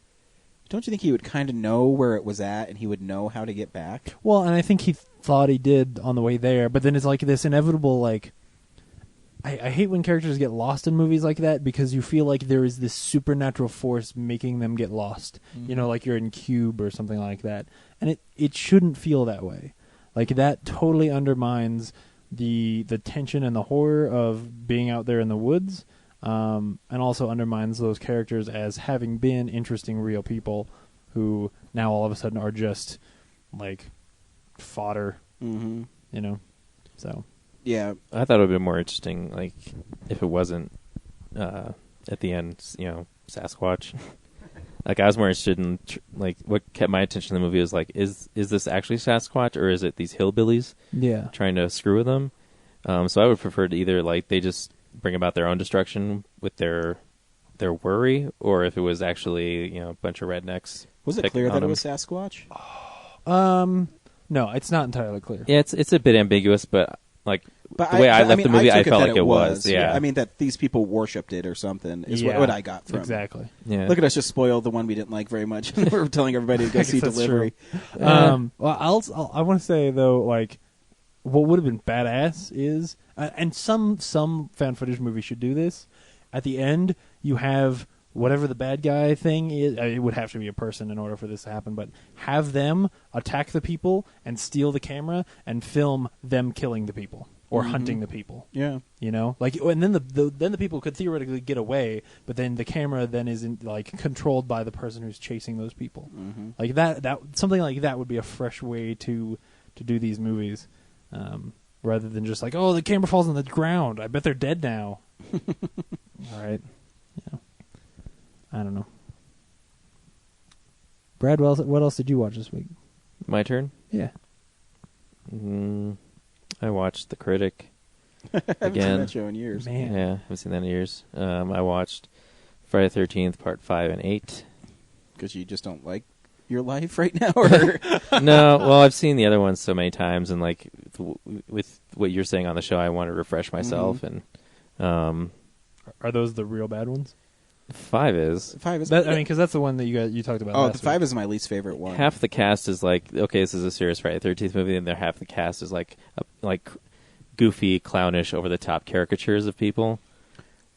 Don't you think he would kind of know where it was at, and he would know how to get back? Well, and I think he thought he did on the way there, but then it's like this inevitable, like, I hate when characters get lost in movies like that, because you feel like there is this supernatural force making them get lost. Mm-hmm. Like you're in Cube or something like that. And it shouldn't feel that way. Like, that totally undermines the tension and the horror of being out there in the woods. And also undermines those characters as having been interesting real people who now all of a sudden are just like fodder. So yeah, I thought it would be more interesting, like if it wasn't at the end, Sasquatch. Like I was more interested in like what kept my attention in the movie was like, is this actually Sasquatch, or is it these hillbillies trying to screw with them? So I would prefer to either like they just bring about their own destruction with their worry, or if it was actually a bunch of rednecks. Was it clear that it was Sasquatch? No, it's not entirely clear. Yeah, it's a bit ambiguous, but like the way I left the movie, I felt like it was. Yeah, I mean that these people worshipped it or something is what I got from exactly. It. Yeah. Look at us just spoil the one we didn't like very much. We're telling everybody to go see Delivery. Well, I want to say though, like, what would have been badass is, and some found footage movies should do this. At the end, you have whatever the bad guy thing is. It would have to be a person in order for this to happen, but have them attack the people and steal the camera and film them killing the people or hunting the people. Yeah, like, and then the people could theoretically get away, but then the camera then isn't like controlled by the person who's chasing those people. Like that something like that would be a fresh way to do these movies. Rather than just like, oh, the camera falls on the ground, I bet they're dead now. All right. I don't know. Brad, what else did you watch this week? My turn? Yeah. I watched The Critic I haven't again. seen that show in years. Man. Yeah, I haven't seen that in years. I watched Friday the 13th, Part 5 and 8. Because you just don't like your life right now? Or No, well, I've seen the other ones so many times, and like with what you're saying on the show, I want to refresh myself. And Are those the real bad ones? 5 is. Because that's the one that you talked about. Oh, the 5 is my least favorite one. Half the cast is like, okay, this is a serious Friday the 13th movie, and then half the cast is like goofy, clownish, over the top caricatures of people.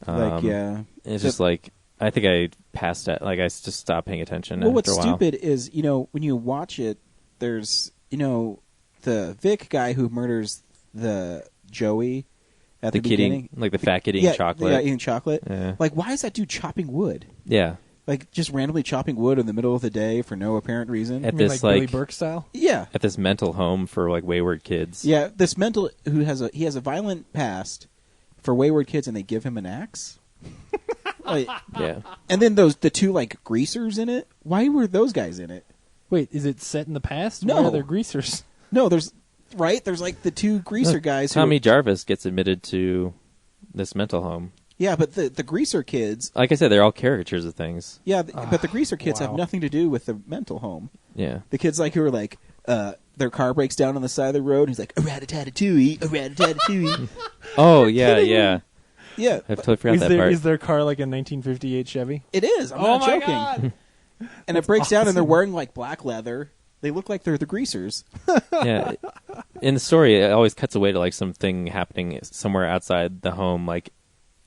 It's just like, I think I passed it. Like I just stopped paying attention. Well, after what's a while. stupid is when you watch it, there's the Vic guy who murders the Joey at the beginning, like the fat kid eating chocolate. Yeah, eating chocolate. Yeah. Like, why is that dude chopping wood? Yeah. Like, just randomly chopping wood in the middle of the day for no apparent reason. At You mean this like Billy Burke style? Yeah. At this mental home for like wayward kids. Yeah, this mental who has a violent past for wayward kids, and they give him an axe. Like, Yeah. and then the two like greasers in it. Why were those guys in it? Wait, is it set in the past? No. Why are there greasers? No, there's like the two greaser guys. Tommy Jarvis gets admitted to this mental home. Yeah, but the greaser kids. Like I said, they're all caricatures of things. Yeah, but the greaser kids have wow. nothing to do with the mental home. Yeah. The kids who are like, their car breaks down on the side of the road. And he's like, a rat-a-tat-a-tooey, a rat-a-tat-a-tooey. Oh, yeah, yeah. Yeah, I totally forgot that part. Is their car like a 1958 Chevy? it is. I'm not joking. And it breaks down, and they're wearing like black leather. They look like they're the greasers. Yeah. In the story, it always cuts away to like something happening somewhere outside the home, like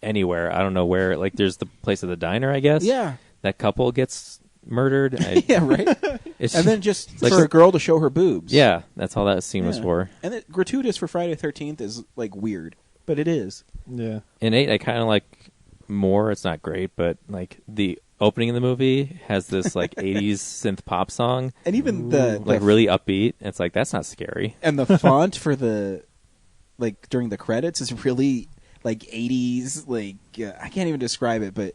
anywhere. I don't know where. Like there's the place at the diner, I guess. Yeah. That couple gets murdered. Yeah, right. It's And then just like for a girl to show her boobs. yeah, that's all that scene was Yeah. for. And it, gratuitous for Friday the 13th is like weird, but it is. Yeah. In 8, I kind of like more. It's not great, but like the opening of the movie has this like 80s synth pop song, And even the like really upbeat. It's like that's not scary. and the font for the like during the credits is really like 80s. Like I can't even describe it, but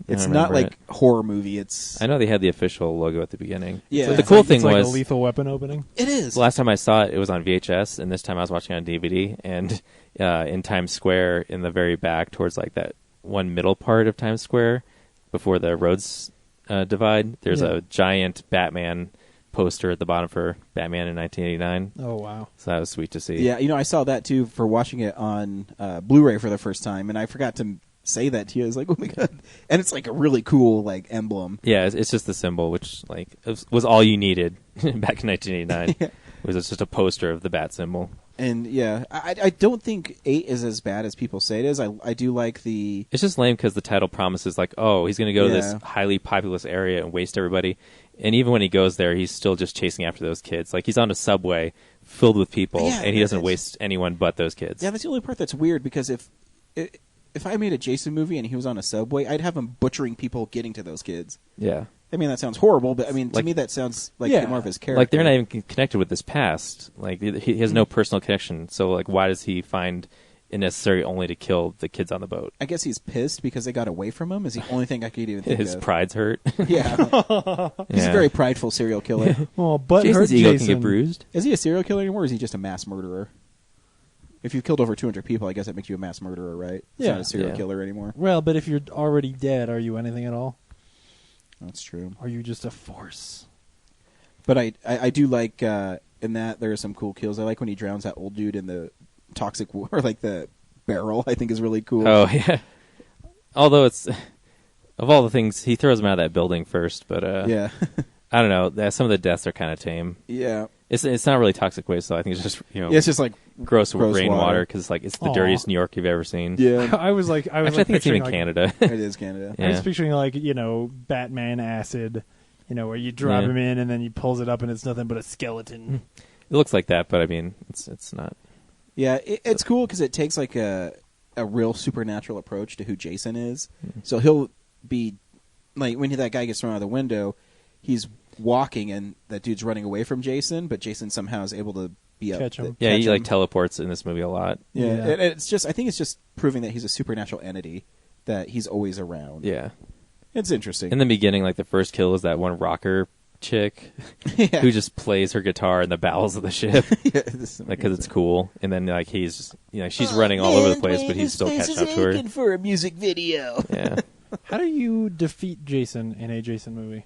it's I not remember like horror movie. It's I know they had the official logo at the beginning. Yeah. But the It's cool It's thing like was a Lethal Weapon opening. it is. the last time I saw it, it was on VHS, and this time I was watching it on DVD. And in Times Square, in the very back, towards like that one middle part of Times Square, before the roads divide, there's Yeah. a giant Batman poster at the bottom for Batman in 1989. Oh wow. So that was sweet to see. Yeah, I saw that too for watching it on Blu-ray for the first time, and I forgot to say that to you. I was like, oh my god, and it's like a really cool like emblem. Yeah, it's just the symbol, which like was all you needed back in 1989. Yeah. It was just a poster of the bat symbol. And yeah, I don't think 8 is as bad as people say it is. I do like the It's just lame because the title promises like, oh, he's going to go to this Yeah. highly populous area and waste everybody. And even when he goes there, he's still just chasing after those kids. Like he's on a subway filled with people, Yeah, and he doesn't it's- waste anyone but those kids. yeah. That's the only part that's weird because if I made a Jason movie and he was on a subway, I'd have him butchering people getting to those kids. Yeah. I mean, that sounds horrible, but I mean, to Like- me, that sounds like Yeah. more of his character. Like they're not even connected with his past. Like he has no personal connection. So like, why does he find it necessary only to kill the kids on the boat? I guess he's pissed because they got away from him. Is the only thing I could even think His of. pride's hurt. Yeah, he's a Yeah. very prideful serial killer. Oh, but Jason's hurt ego Jason. can get bruised. Is he a serial killer anymore, or is he just a mass murderer? If you've killed over 200 people, I guess that makes you a mass murderer, right? It's Yeah. not a serial Yeah. killer anymore. Well, but if you're already dead, are you anything at all? That's true. Are you just a force? But I do like in that there are some cool kills. I like when he drowns that old dude in the toxic or like the barrel. I think is really cool. Oh yeah. Although it's of all the things, he throws him out of that building first. But yeah, I don't know. Some of the deaths are kind of tame. yeah. It's not really toxic waste, though. I think it's just It's just like gross gross rainwater water. because like it's the Aw. dirtiest New York you've ever seen. yeah, I was like, Actually, I think it's picturing, even Canada. it is Canada. Yeah. I was picturing like Batman acid, where you drop Yeah. him in and then he pulls it up and it's nothing but a skeleton. It looks like that, but I mean, it's not. Yeah, it's cool because it takes like a real supernatural approach to who Jason is. So he'll be like when that guy gets thrown out of the window, he's walking and that dude's running away from Jason, but Jason somehow is able to be up. Catch him. Yeah, catch he like him. teleports in this movie a lot. Yeah, Yeah. And it's just I think it's just proving that he's a supernatural entity that he's always around. Yeah. It's interesting. In the beginning, like the first kill is that one rocker chick yeah. who just plays her guitar in the bowels of the ship, Yeah, this- like because it's cool. And then like he's she's running all over the place, but he's still catching up to her. for a music video. Yeah. How do you defeat Jason in a Jason movie?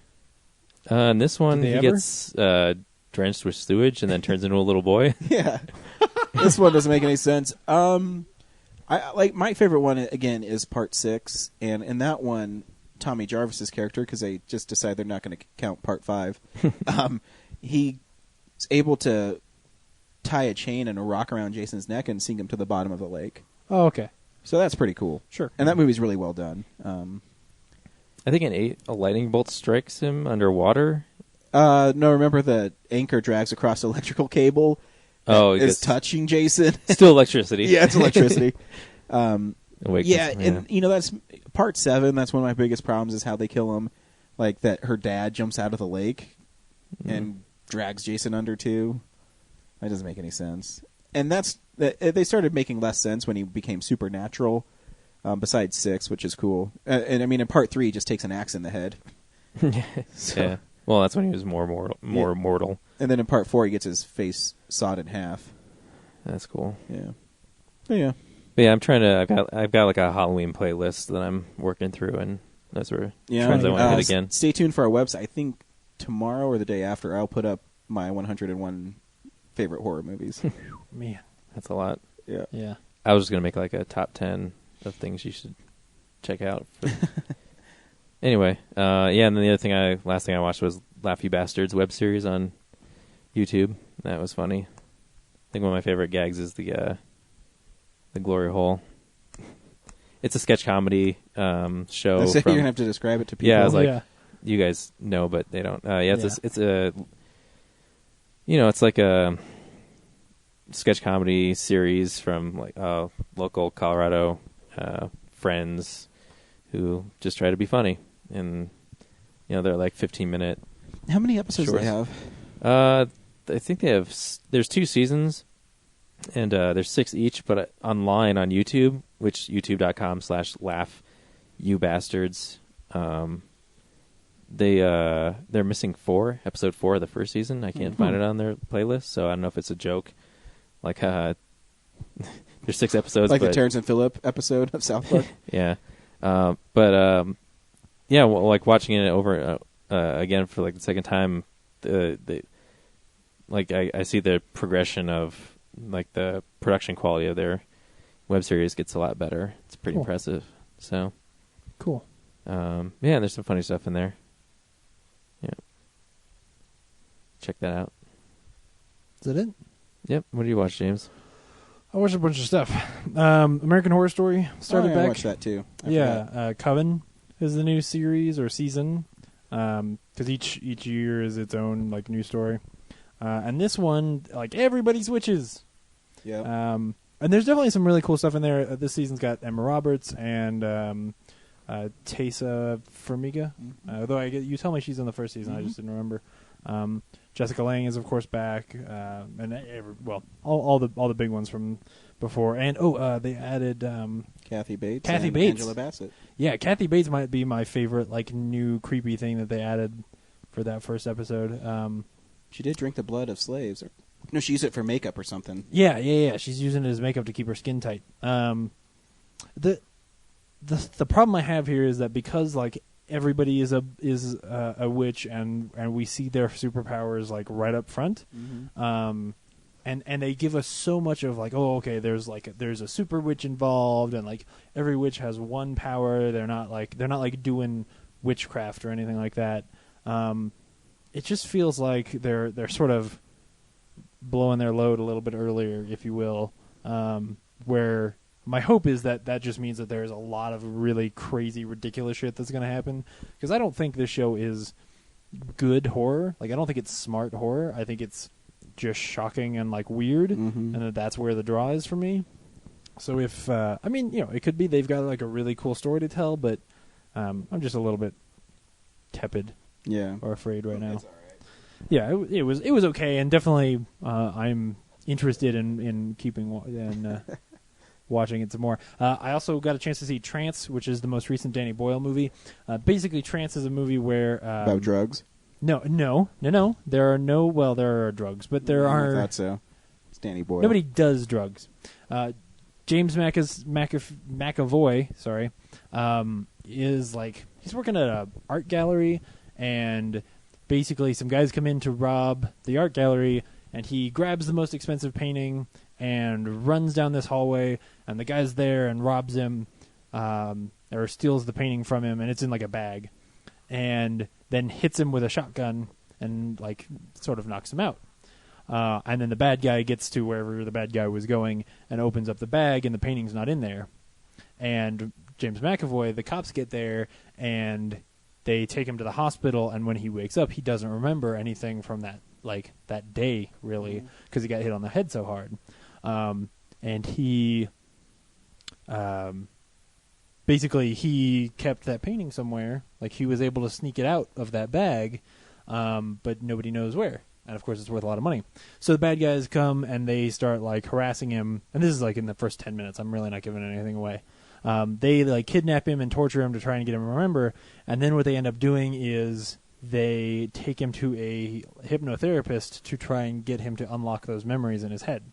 In this one, Did he they ever? gets drenched with sewage and then turns into a little boy. Yeah, this one doesn't make any sense. I like my favorite one again is part 6, and in that one, Tommy Jarvis's character, because they just decide they're not going to count part 5. He's able to tie a chain and a rock around Jason's neck and sink him to the bottom of the lake. Oh, okay. So that's pretty cool. Sure. And that movie's really well done. I think in 8, a lightning bolt strikes him underwater. No, remember the anchor drags across electrical cable. Oh, he is gets- touching Jason. Still electricity. Yeah, it's electricity. Awakens- Yeah, and that's part 7. That's one of my biggest problems is how they kill him. Like that, her dad jumps out of the lake and drags Jason under too. That doesn't make any sense. And they started making less sense when he became supernatural. Besides 6, which is cool. And I mean, in part 3, he just takes an axe in the head. So- Yeah. Well, that's when he was more mortal. And then in part 4, he gets his face sawed in half. That's cool. Yeah. But yeah. But yeah, I'm trying to. I've got like a Halloween playlist that I'm working through, and those were ones I want to hit again. Stay tuned for our website. I think tomorrow or the day after, I'll put up my 101 favorite horror movies. Man, That's a lot. Yeah. yeah. I was just gonna make like a top 10 of things you should check out. Anyway, yeah, and then the last thing I watched was Laugh You Bastards web series on YouTube. That was funny. I think one of my favorite gags is the glory hole. It's a sketch comedy show. You're gonna have to describe it to people. Yeah, I was like, you guys know, but they don't. It's a it's like a sketch comedy series from like local Colorado friends who just try to be funny, and they're like 15-minute. How many episodes do they shorts. have? I think they have. There's 2 seasons, and there's 6 each. But online on YouTube, which youtube.com/laughyouBastards, they're missing 4, episode 4 of the first season. I can't find it on their playlist, so I don't know if it's a joke. Like, there's 6 episodes, Like but the Terrence and Phillip episode of South Park. yeah, yeah. Well, like watching it over again for like the second time, I see the progression of like the production quality of their web series gets a lot better. It's pretty impressive. So cool. Yeah, there's some funny stuff in there. Yeah, check that out. Is that it? Yep. What do you watch, James? I watched a bunch of stuff. American Horror Story started back. I watched that too. I forgot. Coven is the new series or season, because each year is its own like new story. And this one, like everybody switches. Yeah. And there's definitely some really cool stuff in there. This season's got Emma Roberts and Taysa Farmiga. Although you tell me she's in the first season, I just didn't remember. Jessica Lange is of course back, and all the big ones from before. And they added Kathy Bates. Kathy and Bates. Angela Bassett. Yeah, Kathy Bates might be my favorite like new creepy thing that they added for that first episode. She did drink the blood of slaves. No, she used it for makeup or something. Yeah. She's using it as makeup to keep her skin tight. The problem I have here is that because like everybody is a witch and we see their superpowers like right up front, and they give us so much of like, oh, okay, there's a super witch involved, and like every witch has one power. They're not like doing witchcraft or anything like that. It just feels like they're sort of blowing their load a little bit earlier, if you will. Where my hope is that just means that there's a lot of really crazy, ridiculous shit that's going to happen. Because I don't think this show is good horror. Like, I don't think it's smart horror. I think it's just shocking and like weird, and that's where the draw is for me. So if it could be they've got like a really cool story to tell, but I'm just a little bit tepid. Yeah. Or afraid right now. It's all right. Yeah, it was okay, and definitely I'm interested in keeping and watching it some more. I also got a chance to see Trance, which is the most recent Danny Boyle movie. Basically, Trance is a movie where about drugs. No. There are drugs, but there are. I thought so. It's Danny Boyle. Nobody does drugs. James McAvoy, sorry, is like he's working at an art gallery. And basically some guys come in to rob the art gallery, and he grabs the most expensive painting and runs down this hallway, and the guy's there and robs him, or steals the painting from him, and it's in like a bag, and then hits him with a shotgun and like sort of knocks him out. And then the bad guy gets to wherever the bad guy was going and opens up the bag, and the painting's not in there. And James McAvoy, the cops get there, and they take him to the hospital, and when he wakes up, he doesn't remember anything from that day, really, because he got hit on the head so hard. And he basically he kept that painting somewhere. Like, he was able to sneak it out of that bag, but nobody knows where. And, of course, it's worth a lot of money. So the bad guys come, and they start, like, harassing him. And this is, like, in the first 10 minutes. I'm really not giving anything away. They like kidnap him and torture him to try and get him to remember, and then what they end up doing is they take him to a hypnotherapist to try and get him to unlock those memories in his head.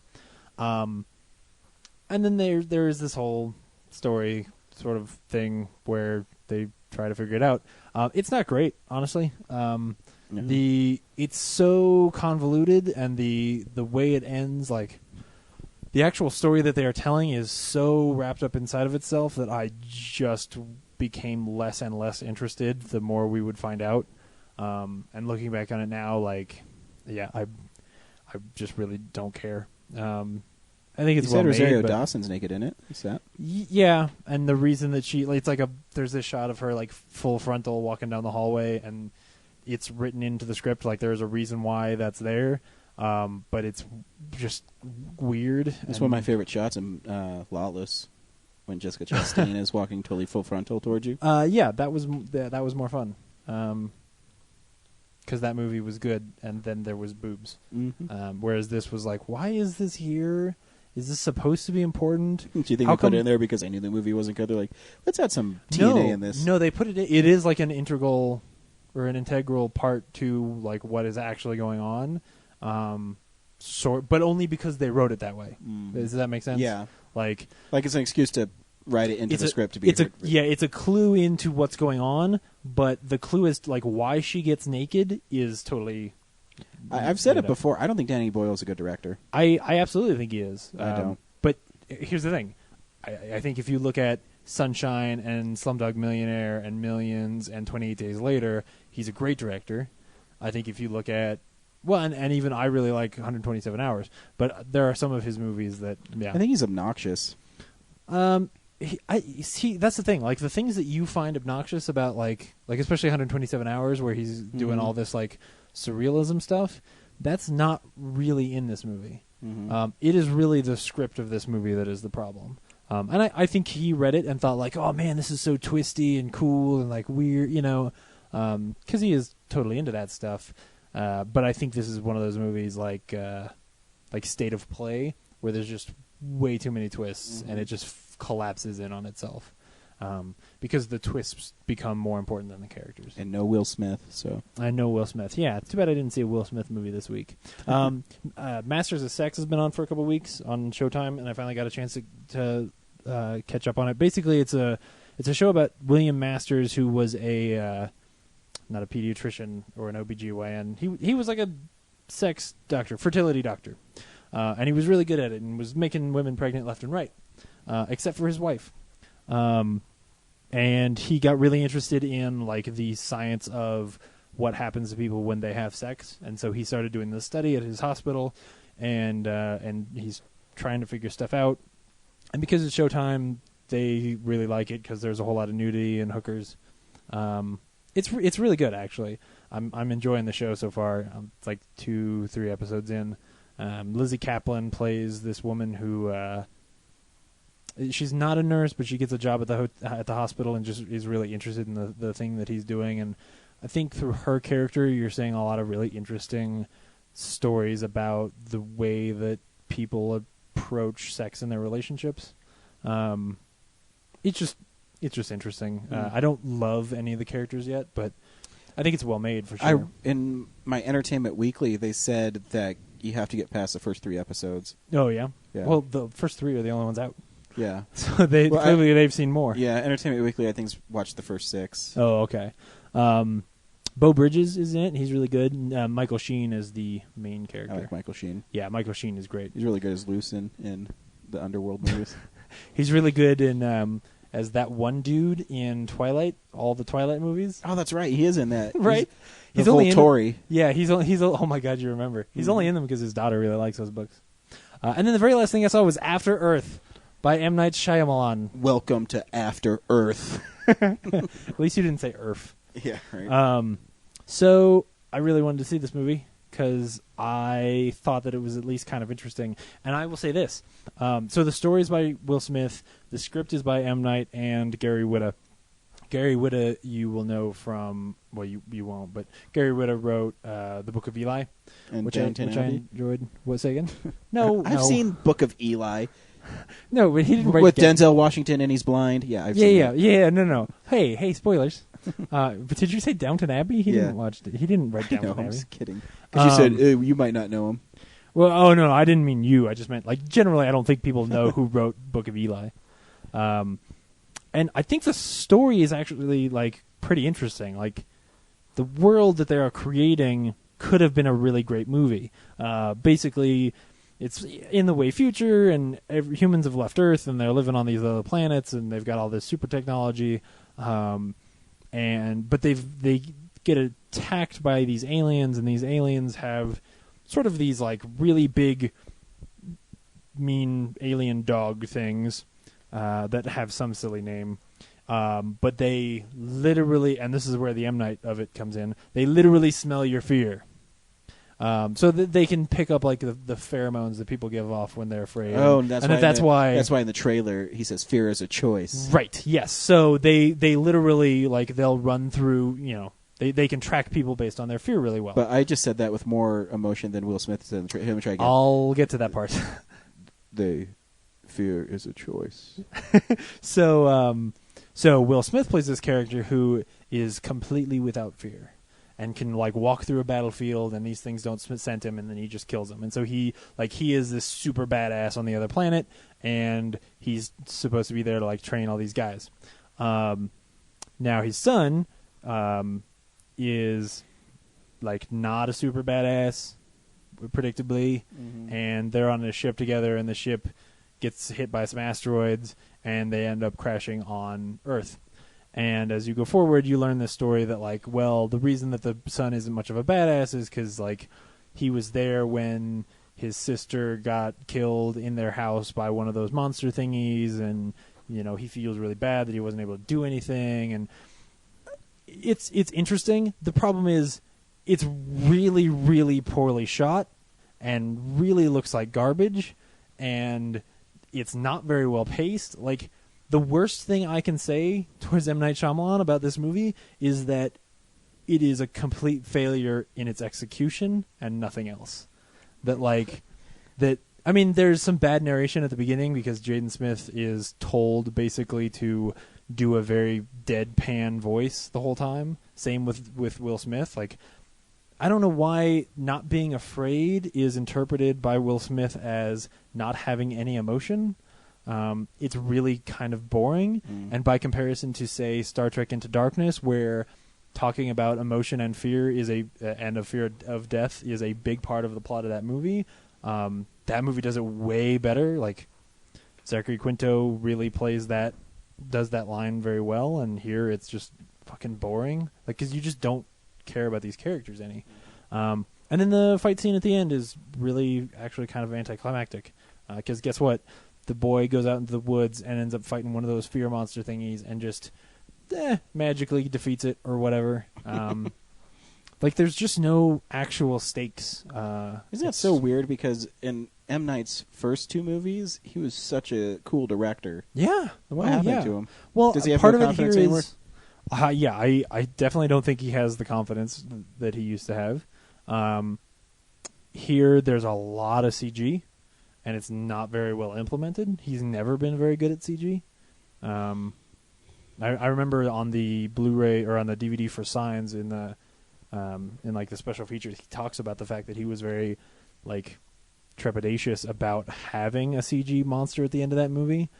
And then there is this whole story sort of thing where they try to figure it out. It's not great, honestly. It's so convoluted, and the way it ends, like the actual story that they are telling is so wrapped up inside of itself that I just became less and less interested the more we would find out. And looking back on it now, like, yeah, I just really don't care. I think it's you said well Rosario made, Dawson's naked in it. Is that? Yeah, and the reason that it's like there's this shot of her like full frontal walking down the hallway, and it's written into the script like there's a reason why that's there, but it's just weird. It's one of my favorite shots in Lawless, when Jessica Chastain is walking totally full frontal towards you. Yeah, that was more fun. Because that movie was good, and then there was boobs. Mm-hmm. Whereas this was like, why is this here? Is this supposed to be important? Do you think they put it in there because I knew the movie wasn't good? They're like, let's add some TNA in this. No, they put it in. It is like an integral part to like what is actually going on. But only because they wrote it that way. Does that make sense? Yeah. Like it's an excuse to write it into the script to be it's a clue into what's going on, but the clue is like why she gets naked is totally I've said it before. I don't think Danny Boyle's a good director. I absolutely think he is. I don't. But here's the thing. I think if you look at Sunshine and Slumdog Millionaire and Millions and 28 Days Later, he's a great director. I think if you look at and even I really like 127 Hours, but there are some of his movies that I think he's obnoxious. That's the thing. Like the things that you find obnoxious about, like especially 127 Hours, where he's doing all this like surrealism stuff, that's not really in this movie. It is really the script of this movie that is the problem. And I think he read it and thought like, oh man, this is so twisty and cool and like weird, because he is totally into that stuff. But I think this is one of those movies like State of Play, where there's just way too many twists and it just collapses in on itself. Because the twists become more important than the characters. And no Will Smith, so. I know Will Smith. Yeah, it's too bad I didn't see a Will Smith movie this week. Masters of Sex has been on for a couple of weeks on Showtime, and I finally got a chance to catch up on it. Basically, it's a show about William Masters, who was not a pediatrician or an OBGYN. He was like a sex doctor, fertility doctor. And he was really good at it and was making women pregnant left and right, except for his wife. And he got really interested in like the science of what happens to people when they have sex, and so he started doing this study at his hospital, and he's trying to figure stuff out. And because it's Showtime, they really like it because there's a whole lot of nudity and hookers. It's really good actually. I'm enjoying the show so far. It's like 2-3 episodes in. Lizzie Kaplan plays this woman who. She's not a nurse, but she gets a job at the hospital and just is really interested in the thing that he's doing. And I think through her character, you're seeing a lot of really interesting stories about the way that people approach sex in their relationships. It's just interesting. I don't love any of the characters yet, but I think it's well made for sure. In my Entertainment Weekly, they said that you have to get past the first 3 episodes. Oh yeah. Well, the first 3 are the only ones out. Yeah. So clearly they've seen more. Yeah, Entertainment Weekly, I think, watched the first 6. Oh, okay. Beau Bridges is in it. He's really good. Michael Sheen is the main character. I like Michael Sheen. Yeah, Michael Sheen is great. He's really good as Luce in the Underworld movies. He's really good in as that one dude in Twilight, all the Twilight movies. Oh, that's right. He is in that. Right? He's only Tory. Yeah, he's oh my God, you remember. He's only in them because his daughter really likes those books. And then the very last thing I saw was After Earth by M. Night Shyamalan. Welcome to After Earth. At least you didn't say Earth. Yeah, right. So I really wanted to see this movie because I thought that it was at least kind of interesting. And I will say this. So the story is by Will Smith. The script is by M. Night and Gary Whitta. Gary Whitta you will know from, well, you won't, but Gary Whitta wrote The Book of Eli, and which I enjoyed. What, say again? No, I've seen Book of Eli. No, but he didn't write with Denzel Washington and he's blind. Yeah, I've seen that. No. Hey, spoilers. But did you say Downton Abbey? He didn't watch it. He didn't write Downton Abbey. I'm just kidding. Because you said you might not know him. Well, oh no, I didn't mean you. I just meant like generally. I don't think people know who wrote Book of Eli, and I think the story is actually like pretty interesting. Like the world that they are creating could have been a really great movie. Basically, it's in the way future, and humans have left Earth, and they're living on these other planets, and they've got all this super technology, but they get attacked by these aliens, and these aliens have sort of these like really big, mean alien dog things that have some silly name. But they literally, and this is where the M. Night of it comes in, they literally smell your fear. So that they can pick up like the pheromones that people give off when they're afraid. Oh, and that's why in the trailer he says fear is a choice. Right. Yes. So they literally like they'll run through. They can track people based on their fear really well. But I just said that with more emotion than Will Smith said. Him try again. I'll get to that part. Fear is a choice. So Will Smith plays this character who is completely without fear and can like walk through a battlefield, and these things don't scent him, and then he just kills them. And so he is this super badass on the other planet, and he's supposed to be there to like train all these guys. Now his son is like not a super badass, predictably, and they're on a ship together, and the ship gets hit by some asteroids, and they end up crashing on Earth. And as you go forward, you learn this story that like, well, the reason that the son isn't much of a badass is because like he was there when his sister got killed in their house by one of those monster thingies, and he feels really bad that he wasn't able to do anything. And it's interesting. The problem is it's really, really poorly shot and really looks like garbage, and it's not very well paced. Like, the worst thing I can say towards M. Night Shyamalan about this movie is that it is a complete failure in its execution and nothing else. I mean, there's some bad narration at the beginning because Jaden Smith is told basically to do a very deadpan voice the whole time. Same with Will Smith. Like, I don't know why not being afraid is interpreted by Will Smith as not having any emotion. It's really kind of boring. And by comparison to, say, Star Trek Into Darkness, where talking about emotion and fear and a fear of death is a big part of the plot of that movie, that movie does it way better. Like, Zachary Quinto really does that line very well, and here it's just fucking boring. Like, because you just don't care about these characters any. And then the fight scene at the end is really actually kind of anticlimactic. Because guess what? The boy goes out into the woods and ends up fighting one of those fear monster thingies and just magically defeats it or whatever. Like, there's just no actual stakes. Isn't that so weird? Because in M. Night's first two movies, he was such a cool director. Yeah. What happened to him? Well, does he have part no of it confidence here anymore? I definitely don't think he has the confidence that he used to have. Here, there's a lot of CG, and it's not very well implemented. He's never been very good at CG. I remember on the Blu-ray or on the DVD for Signs in like the special features, he talks about the fact that he was very like trepidatious about having a CG monster at the end of that movie.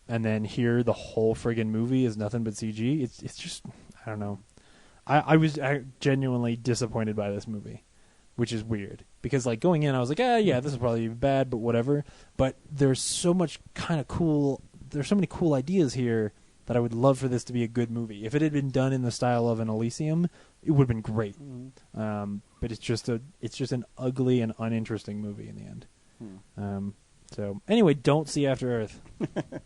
And then here, the whole friggin' movie is nothing but CG. It's just, I don't know. I was genuinely disappointed by this movie, which is weird. Because, like, going in, I was like, yeah, this is probably bad, but whatever. But there's so much kind of cool... There's so many cool ideas here that I would love for this to be a good movie. If it had been done in the style of an Elysium, it would have been great. But it's just an ugly and uninteresting movie in the end. So, anyway, don't see After Earth. It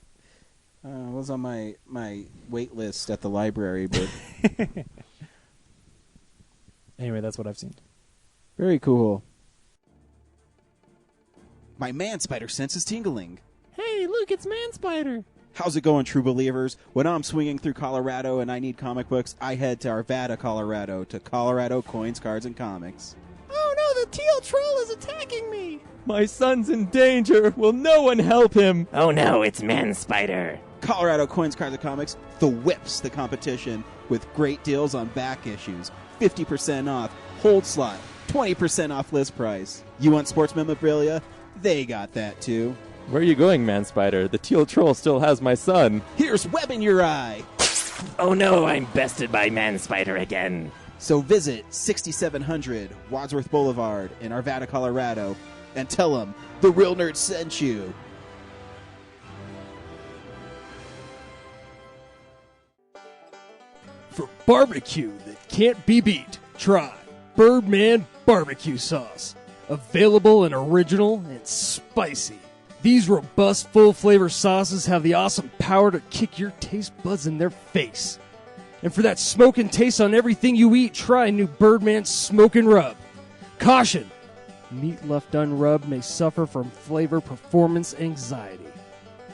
was on my wait list at the library, but... Anyway, that's what I've seen. Very cool. My man spider sense is tingling. Hey, look, it's Man Spider. How's it going, true believers? When I'm swinging through Colorado and I need comic books, I head to Arvada, Colorado, to Colorado Coins, Cards, and Comics. Oh no, the teal troll is attacking me! My son's in danger. Will no one help him? Oh no, it's Man Spider. Colorado Coins, Cards, and Comics, the whips the competition with great deals on back issues, 50% off, hold slot, 20% off list price. You want sports memorabilia? They got that too. Where are you going, Man Spider? The teal troll still has my son. Here's web in your eye. Oh no, I'm bested by Man Spider again. So visit 6700 Wadsworth Boulevard in Arvada, Colorado, and tell them the Real Nerd sent you. For barbecue that can't be beat, try Birdman Barbecue Sauce. Available and original and spicy. These robust, full-flavor sauces have the awesome power to kick your taste buds in their face. And for that smoking taste on everything you eat, try new Birdman Smokin' Rub. Caution! Meat left unrubbed may suffer from flavor performance anxiety.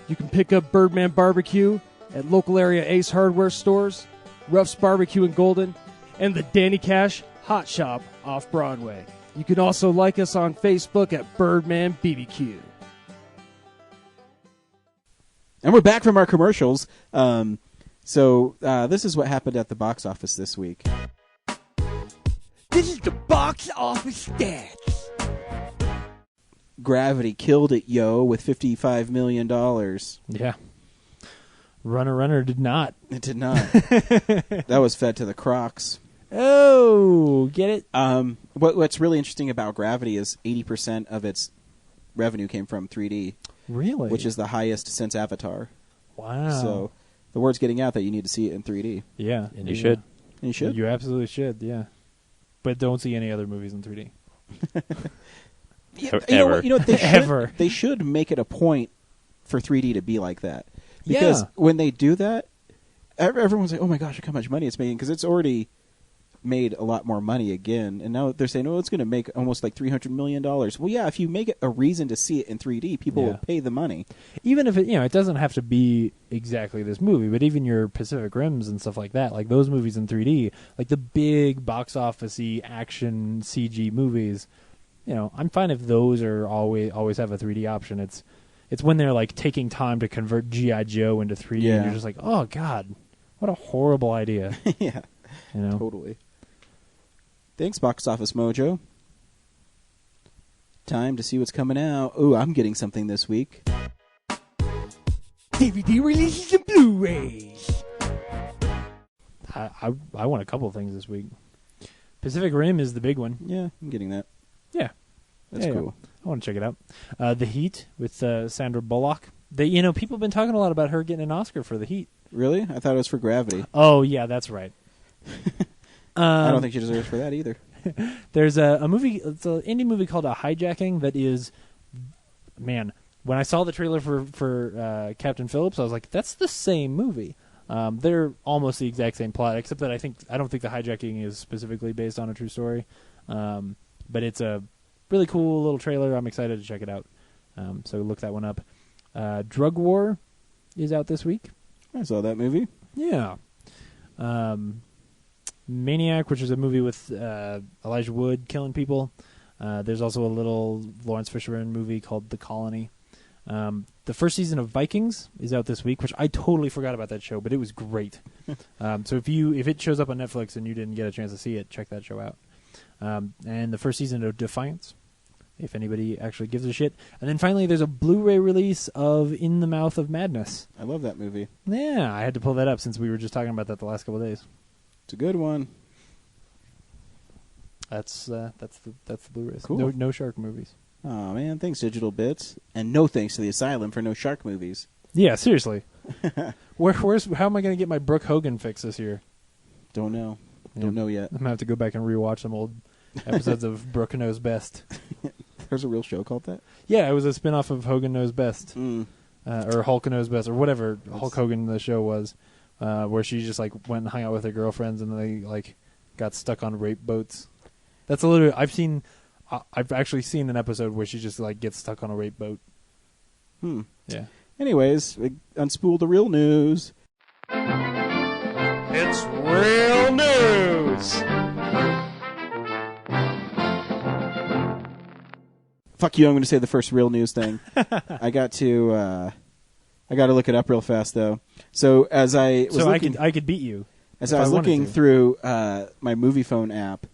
You can pick up Birdman Barbecue at local area Ace Hardware stores, Ruff's Barbecue in Golden, and the Danny Cash Hot Shop off Broadway. You can also like us on Facebook at Birdman BBQ. And we're back from our commercials. So this is what happened at the box office this week. This is the box office stats. Gravity killed it, yo, with $55 million. Yeah. Runner did not. It did not. That was fed to the Crocs. Oh, get it? What's really interesting about Gravity is 80% of its revenue came from 3D, Really? which is the highest since Avatar. wow. So the word's getting out that you need to see it in 3D. yeah, And you should. And you should. You absolutely should. Yeah, but don't see any other movies in 3D. Yeah, Ever. You know what they should, Ever. They should make it a point for 3D to be like that. Because Yeah. when they do that, everyone's like, oh my gosh, look how much money it's making. Because it's already made a lot more money again. And now they're saying, oh, it's going to make almost like $300 million. Well, yeah, if you make it a reason to see it in 3D, people will pay the money. Even if it doesn't have to be exactly this movie, but even your Pacific Rims and stuff like that, like those movies in 3D, like the big box office-y action CG movies, I'm fine if those are always have a 3D option. It's when they're like taking time to convert G.I. Joe into 3D, and Yeah. you're just like, oh god, what a horrible idea. Yeah, You know? totally. Thanks, Box Office Mojo. Time to see what's coming out. Ooh, I'm getting something this week. DVD releases and Blu-rays. I want a couple of things this week. Pacific Rim is the big one. Yeah, I'm getting that. Yeah. That's Yeah, cool. I want to check it out. The Heat with Sandra Bullock. People have been talking a lot about her getting an Oscar for The Heat. Really? I thought it was for Gravity. Oh, yeah, that's right. I don't think she deserves for that either. There's a movie, it's an indie movie called A Hijacking that is, man, when I saw the trailer for Captain Phillips, I was like, that's the same movie. They're almost the exact same plot, except that I don't think The Hijacking is specifically based on a true story. But it's a really cool little trailer. I'm excited to check it out. So look that one up. Drug War is out this week. I saw that movie. Yeah. Maniac, which is a movie with Elijah Wood killing people. There's also a little Lawrence Fishburne movie called The Colony. The first season of Vikings is out this week, which I totally forgot about that show, but it was great. So if it shows up on Netflix and you didn't get a chance to see it, check that show out. And the first season of Defiance, if anybody actually gives a shit. And then finally, there's a Blu-ray release of In the Mouth of Madness. I love that movie. Yeah, I had to pull that up since we were just talking about that the last couple of days. It's a good one. That's the Blu-rays. Cool. No shark movies. Oh man, thanks Digital Bits, and no thanks to the Asylum for no shark movies. Yeah, seriously. How am I going to get my Brooke Hogan fix this year? Don't know. Yeah. Don't know yet. I'm going to have to go back and rewatch some old episodes of Brooke Knows Best. There's a real show called that. Yeah, it was a spin-off of Hogan Knows Best. Mm. Or Hulk Knows Best, or whatever Hulk Hogan the show was, where she just like went and hung out with her girlfriends and they like got stuck on rape boats. That's literally I've actually seen an episode where she just like gets stuck on a rape boat. Yeah. Anyways, we unspool the real news. It's real news. Fuck you! I'm going to say the first real news thing. I got to look it up real fast though. So as I was looking, I could beat you. as if I was wanted looking to. through my movie phone app,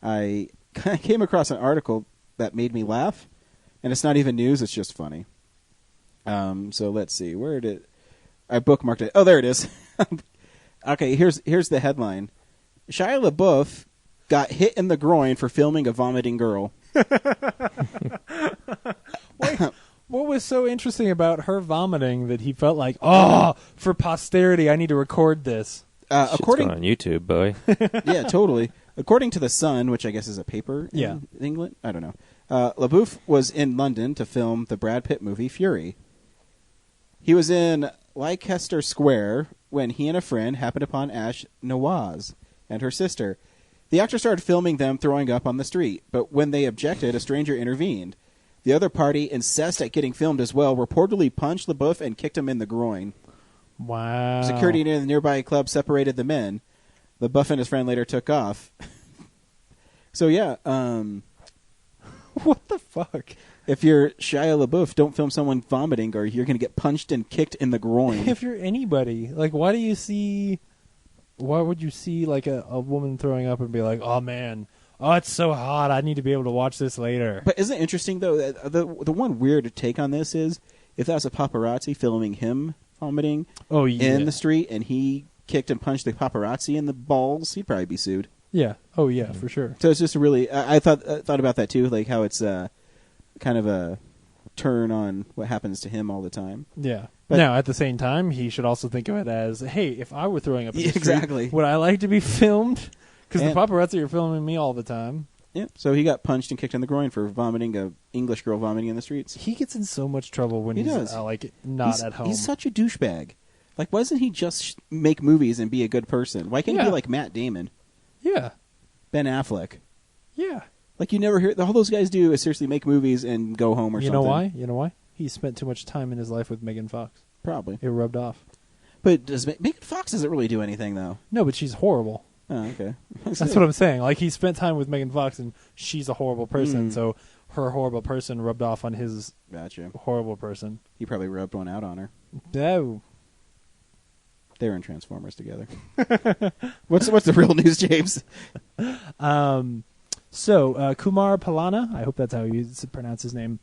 I I came across an article that made me laugh, and it's not even news; it's just funny. So let's see, where did I bookmarked it? Oh, there it is. Okay, here's the headline: Shia LaBeouf got hit in the groin for filming a vomiting girl. Wait, what was so interesting about her vomiting that he felt like, oh, for posterity, I need to record this? According on YouTube, boy. Yeah, totally. According to The Sun, which I guess is a paper in England, I don't know. LaBeouf was in London to film the Brad Pitt movie Fury. He was in Leicester Square when he and a friend happened upon Ash Nawaz and her sister. The actor started filming them throwing up on the street, but when they objected, a stranger intervened. The other party, incensed at getting filmed as well, reportedly punched LaBeouf and kicked him in the groin. Wow. Security near the nearby club separated the men. LaBeouf and his friend later took off. So, yeah. What the fuck? If you're Shia LaBeouf, don't film someone vomiting or you're going to get punched and kicked in the groin. If you're anybody, like, why would you see, like, a woman throwing up and be like, oh, man, oh, it's so hot, I need to be able to watch this later. But isn't it interesting, though, that the one weird take on this is if that was a paparazzi filming him vomiting in the street and he kicked and punched the paparazzi in the balls, he'd probably be sued. Yeah. Oh, yeah, for sure. So it's just really, I thought about that, too, like how it's kind of a turn on what happens to him all the time. Yeah. But now, at the same time, he should also think of it as, hey, if I were throwing up in the street, exactly. would I like to be filmed? Because the paparazzi are filming me all the time. Yeah, so he got punched and kicked in the groin for vomiting, a English girl vomiting in the streets. He gets in so much trouble when he's not at home. He's such a douchebag. Like, why doesn't he just make movies and be a good person? Why can't he be like Matt Damon? Yeah. Ben Affleck? Yeah. Like, you never hear... All those guys do is seriously make movies and go home or something. You know why? He spent too much time in his life with Megan Fox. Probably. It rubbed off. But Megan Fox doesn't really do anything, though. No, but she's horrible. Oh, okay. That's what I'm saying. Like, he spent time with Megan Fox, and she's a horrible person, so her horrible person rubbed off on his horrible person. He probably rubbed one out on her. No. They were in Transformers together. What's the real news, James? So, Kumar Palana, I hope that's how you pronounce his name,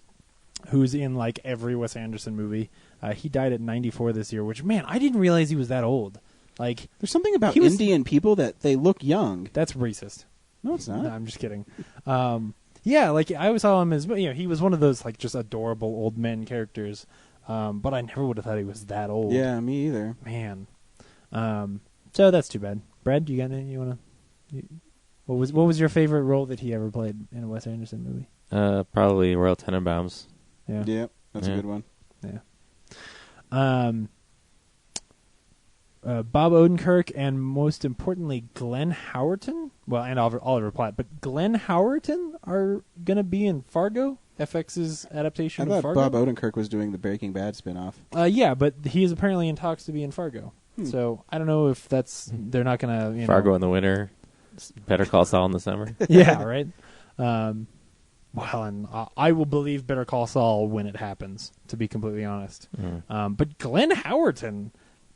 who's in, like, every Wes Anderson movie. He died at 94 this year, which, man, I didn't realize he was that old. Like, there's something about Indian people that they look young. That's racist. No, it's not. No, I'm just kidding. Yeah, like, I always saw him as, he was one of those, like, just adorable old men characters. But I never would have thought he was that old. Yeah, me either. Man. So that's too bad. Brad, you got anything you want to... What was your favorite role that he ever played in a Wes Anderson movie? Probably Royal Tenenbaums. Yeah, that's a good one. Yeah. Bob Odenkirk and most importantly Glenn Howerton, and Oliver Platt, but Glenn Howerton are going to be in Fargo, FX's adaptation of Fargo. Bob Odenkirk was doing the Breaking Bad spinoff. Yeah, but he is apparently in talks to be in Fargo. So I don't know if they're not going to Fargo in the winter, Better Call Saul in the summer. Yeah, right. And I will believe Better Call Saul when it happens, to be completely honest. But Glenn Howerton,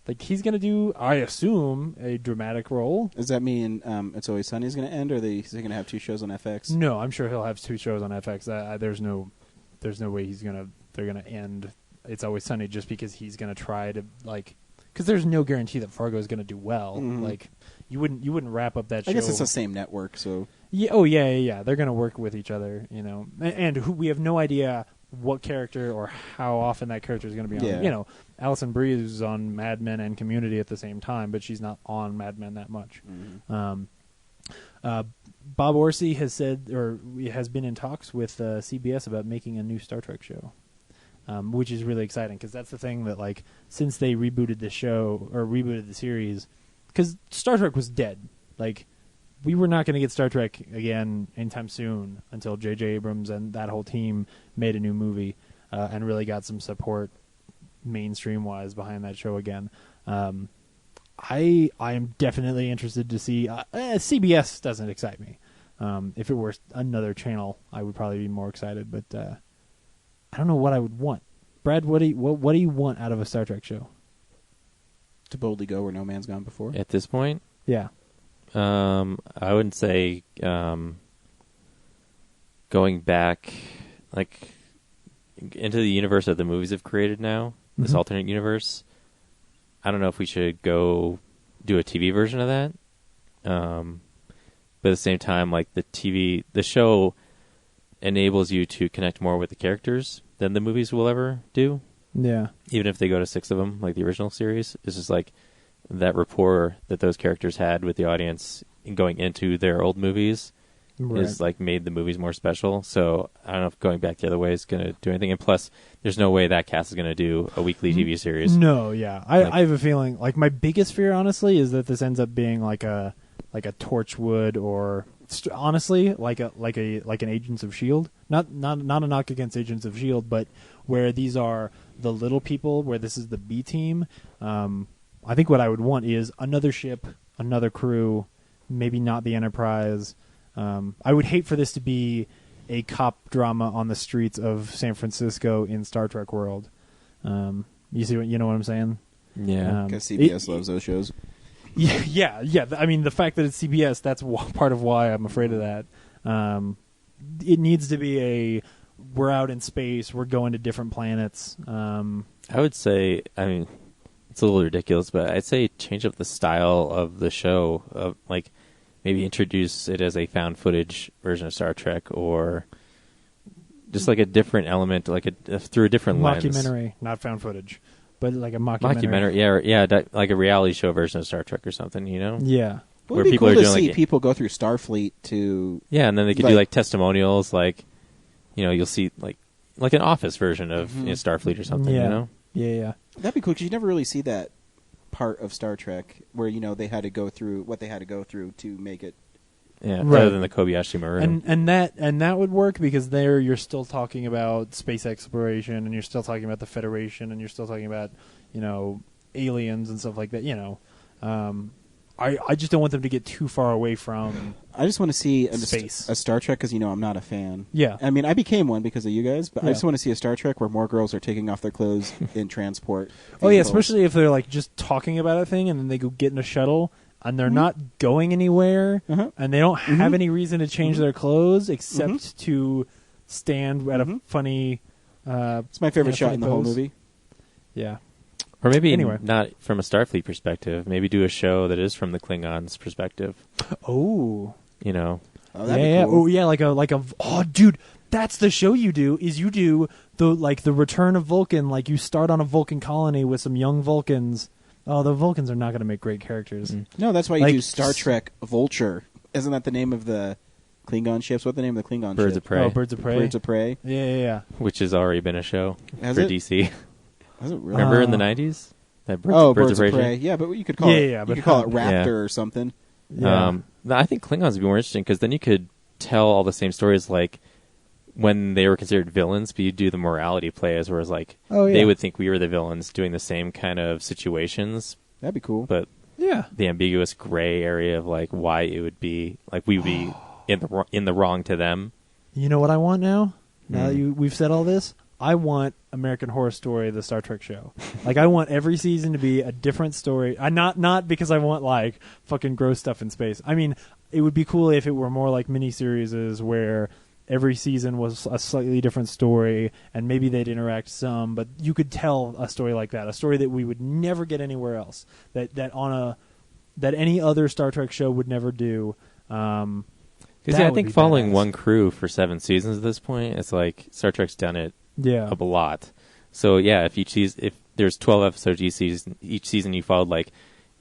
like, he's going to do, I assume, a dramatic role. Does that mean It's Always Sunny is going to end, or is he going to have 2 shows on FX? No, I'm sure he'll have 2 shows on FX. There's no way they're going to end It's Always Sunny just because he's going to try to, like, because there's no guarantee that Fargo is going to do well. Like, you wouldn't wrap up that show. I guess it's the same network, so. Yeah. Oh, yeah. They're going to work with each other, and we have no idea what character or how often that character is going to be on. Yeah. Alison Brie is on Mad Men and Community at the same time, but she's not on Mad Men that much. Bob Orsi has said, or has been in talks with CBS about making a new Star Trek show, which is really exciting because that's the thing that, like, since they rebooted the show or rebooted the series, because Star Trek was dead. Like, we were not going to get Star Trek again anytime soon until J.J. Abrams and that whole team made a new movie and really got some support mainstream-wise behind that show again. I am definitely interested to see... CBS doesn't excite me. If it were another channel, I would probably be more excited, but I don't know what I would want. Brad, what do you want out of a Star Trek show? To boldly go where no man's gone before? At this point? Yeah. I wouldn't say going back, like, into the universe that the movies have created now, this alternate universe, I don't know if we should go do a TV version of that. But at the same time, like, the show enables you to connect more with the characters than the movies will ever do. Yeah. Even if they go to 6 of them, like the original series. It's just like that rapport that those characters had with the audience going into their old movies is like made the movies more special. So I don't know if going back the other way is going to do anything. And plus, there's no way that cast is going to do a weekly TV series. No, yeah. I have a feeling, like, my biggest fear, honestly, is that this ends up being like a Torchwood, or honestly like an Agents of S.H.I.E.L.D. Not a knock against Agents of S.H.I.E.L.D., but where these are the little people, where this is the B team. I think what I would want is another ship, another crew, maybe not the Enterprise. I would hate for this to be a cop drama on the streets of San Francisco in Star Trek world. You know what I'm saying? Yeah. Because CBS loves those shows. Yeah. I mean, the fact that it's CBS, that's part of why I'm afraid of that. It needs to be we're out in space, we're going to different planets. I would say, I mean, it's a little ridiculous, but I'd say change up the style of the show. Of, like, maybe introduce it as a found footage version of Star Trek, or just like a different element, like through a different lens. Mockumentary, not found footage, but like a mockumentary. Yeah, like a reality show version of Star Trek or something, you know? Yeah. Well, it'd be cool to see people go through Starfleet to... Yeah, and then they could do like testimonials, like, you know, you'll see like an Office version of Starfleet or something, you know? Yeah. That'd be cool, because you never really see that part of Star Trek where, you know, they had to go through what they had to go through to make it. Yeah, right. Rather than the Kobayashi Maru. And that would work, because there you're still talking about space exploration, and you're still talking about the Federation, and you're still talking about, you know, aliens and stuff like that, you know. I just don't want them to get too far away from I just want to see space. A Star Trek, because, you know, I'm not a fan. Yeah. I mean, I became one because of you guys, but Yeah. I just want to see a Star Trek where more girls are taking off their clothes in transport. Oh, yeah, vehicles. especially if they're, like, just talking about a thing, and then they go get in a shuttle, and they're not going anywhere, and they don't have any reason to change their clothes except to stand at a funny... It's my favorite shot in the whole movie. Yeah. Or maybe Anyway. not from a Starfleet perspective. Maybe do a show that is from the Klingons' perspective. Oh. You know? Oh, that'd be cool. Oh, yeah, like a... Oh, dude, that's the show you do, is you do the Return of Vulcan. Like, you start on a Vulcan colony with some young Vulcans. Oh, the Vulcans are not going to make great characters. No, that's why you Like, do Star Trek Vulture. Isn't that the name of the Klingon ships? What's the name of the Klingon Birds ship? of Prey. Oh, Birds of Prey. Birds of Prey. Yeah. Which has already been a show Has for it? DC. Was it really? Remember in the 90s? That Birds of Prey. Prey. Yeah, but you could call it. Yeah, you but could call it how- Raptor or something. Yeah. No, I think Klingons would be more interesting, because then you could tell all the same stories, like when they were considered villains, but you do the morality plays, whereas like they would think we were the villains doing the same kind of situations, That'd be cool. but Yeah. the ambiguous gray area of like why it would be like we would be in the wrong to them. You know what I want now? Now that we've said all this, I want American Horror Story, the Star Trek show. Like, I want every season to be a different story. Not because I want, like, fucking gross stuff in space. I mean, it would be cool if it were more like miniseries where every season was a slightly different story, and maybe they'd interact some, but you could tell a story like that, a story that we would never get anywhere else, that any other Star Trek show would never do. Because I think following one crew for 7 seasons at this point, it's like Star Trek's done it a lot. So yeah, if there's 12 episodes each season you followed, like,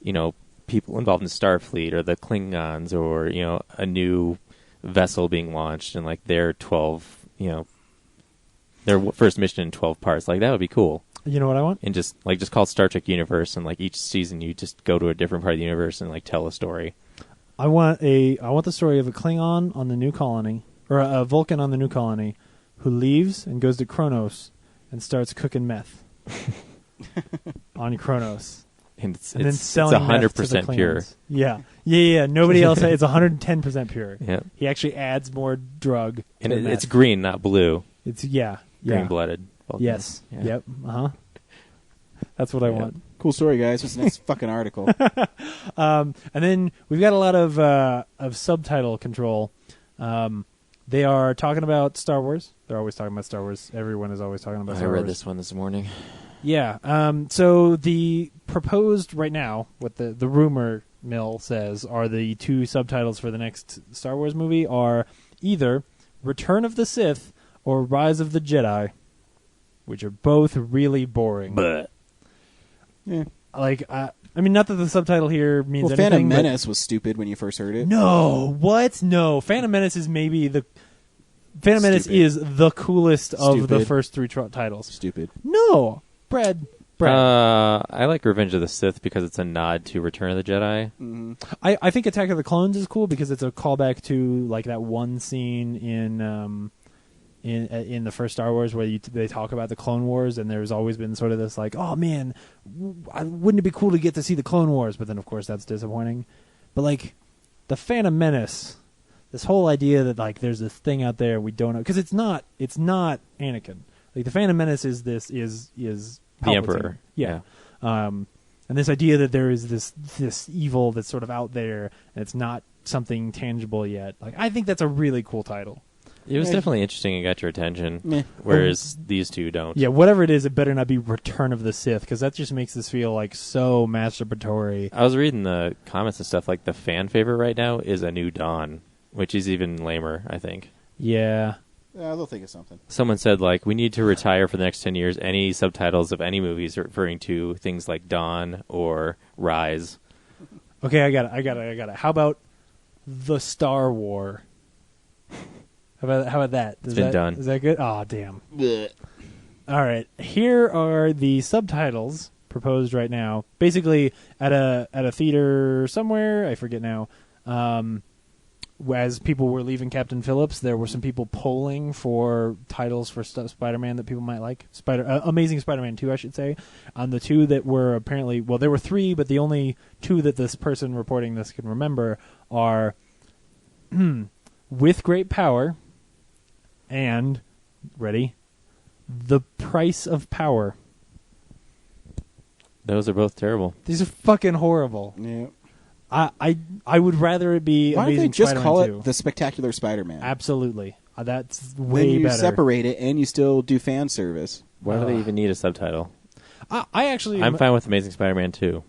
you know, people involved in Starfleet or the Klingons, or, you know, a new vessel being launched, and like their 12, you know, their first mission in 12 parts, like that would be cool. You know what I want? And just call it Star Trek Universe, and like each season you just go to a different part of the universe and like tell a story. I want the story of a Klingon on the new colony, or a Vulcan on the new colony, who leaves and goes to Kronos and starts cooking meth on Kronos. And it's then selling meth to the 100% pure. Klingons. Yeah. Nobody else. It's 110% pure. Yeah. He actually adds more drug. And to the it's meth. green, not blue. It's Green-blooded. Yes. Yeah. Yep. That's what I want. Cool story, guys. What's the next fucking article? And then we've got a lot of subtitle control. They are talking about Star Wars. They're always talking about Star Wars. Everyone is always talking about Star Wars. I read this one this morning. Yeah. So the proposed right now, what the rumor mill says are the two subtitles for the next Star Wars movie are either Return of the Sith or Rise of the Jedi, which are both really boring. But Yeah. Like, I mean, not that the subtitle here means Well, anything. Phantom but- Menace was stupid when you first heard it. No, what? No, Phantom Menace is maybe the. Phantom Menace Stupid. is the coolest of the Stupid. first three titles. Stupid. No, Brad. I like Revenge of the Sith because it's a nod to Return of the Jedi. Mm-hmm. I think Attack of the Clones is cool because it's a callback to like that one scene in the first Star Wars where they talk about the Clone Wars, and there's always been sort of this like, oh man, wouldn't it be cool to get to see the Clone Wars? But then of course that's disappointing. But like the Phantom Menace, this whole idea that like there's this thing out there we don't know, because it's not Anakin. Like the Phantom Menace is The Palpatine. Emperor. Yeah. And this idea that there is this evil that's sort of out there and it's not something tangible yet. Like I think that's a really cool title. It was definitely interesting and got your attention, Meh. whereas these two don't. Yeah, whatever it is, it better not be Return of the Sith, because that just makes this feel like so masturbatory. I was reading the comments and stuff, like the fan favorite right now is A New Dawn, which is even lamer, I think. Yeah. Yeah, they'll think of something. Someone said, like, we need to retire for the next 10 years any subtitles of any movies referring to things like Dawn or Rise. Okay, I got it. How about The Star War? How about that? It's been done. Is that good? Oh, damn. Blech. All right. Here are the subtitles proposed right now. Basically, at a theater somewhere, I forget now. As people were leaving Captain Phillips, there were some people polling for titles for Spider-Man that people might like. Amazing Spider-Man 2, I should say. On the two that were apparently, well, there were three, but the only two that this person reporting this can remember are With Great Power and, ready, The Price of Power. Those are both terrible. These are fucking horrible. Yeah. I would rather it be Why don't Amazing they just Spider-Man call 2. it The Spectacular Spider-Man? Absolutely. That's Then way you better. separate it and you still do fan service. Why do they even need a subtitle? I actually... I'm fine with Amazing Spider-Man 2.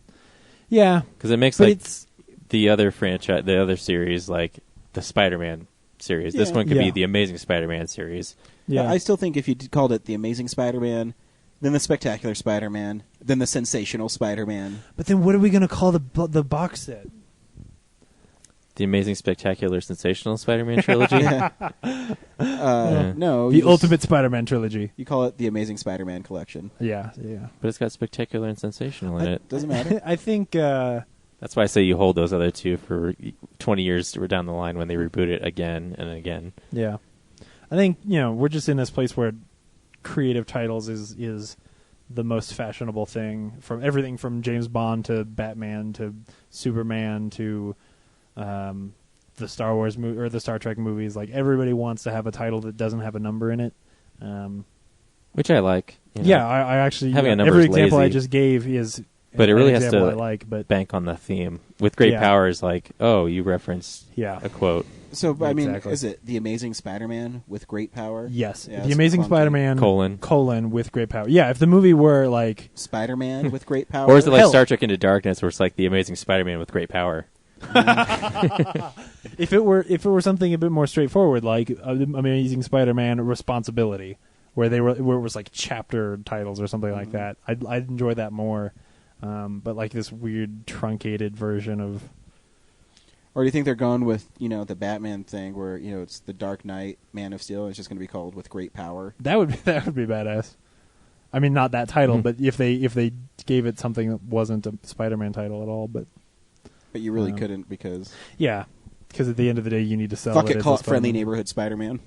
Yeah. Because it makes But like it's... the other franchise, the other series, like the Spider-Man series. This Yeah. one could Yeah. be the Amazing Spider-Man series. Yeah. I still think if you called it The Amazing Spider-Man, then The Spectacular Spider-Man, then The Sensational Spider-Man. But then what are we going to call the box set? The Amazing Spectacular Sensational Spider-Man trilogy. Yeah. Yeah. No. The you just- Ultimate Spider-Man trilogy. You call it The Amazing Spider-Man Collection. Yeah. But it's got spectacular and sensational in it. Doesn't matter. I think... That's why I say you hold those other two for 20 years down the line when they reboot it again and again. Yeah. I think, we're just in this place where creative titles is the most fashionable thing, from everything from James Bond to Batman to Superman to the Star Wars movie or the Star Trek movies. Like everybody wants to have a title that doesn't have a number in it. Which I like. Yeah, I actually Having a number every is example I lazy. just gave is But it an really has example to I like, but bank on the theme. With great Yeah. powers, like, oh, you referenced yeah. a quote. So, I mean, Exactly. is it The Amazing Spider-Man with great power? Yes. Yeah, The it's Amazing clunky. Spider-Man Colon. with great power. Yeah, if the movie were like Spider-Man with great power? Or is it like Hell. Star Trek Into Darkness, where it's like the Amazing Spider-Man with great power? if it were something a bit more straightforward, like Amazing Spider-Man Responsibility, where it was like chapter titles or something like that. I'd enjoy that more. But like this weird truncated version of... Or do you think they're going with, the Batman thing where, it's the Dark Knight, Man of Steel, and it's just going to be called With Great Power? That would be badass. I mean, not that title, Mhm. but if they gave it something that wasn't a Spider-Man title at all, but But you really Um, couldn't because... yeah, because at the end of the day, you need to sell Fuck it. it, as call a it Friendly Spider-Man. Neighborhood Spider-Man.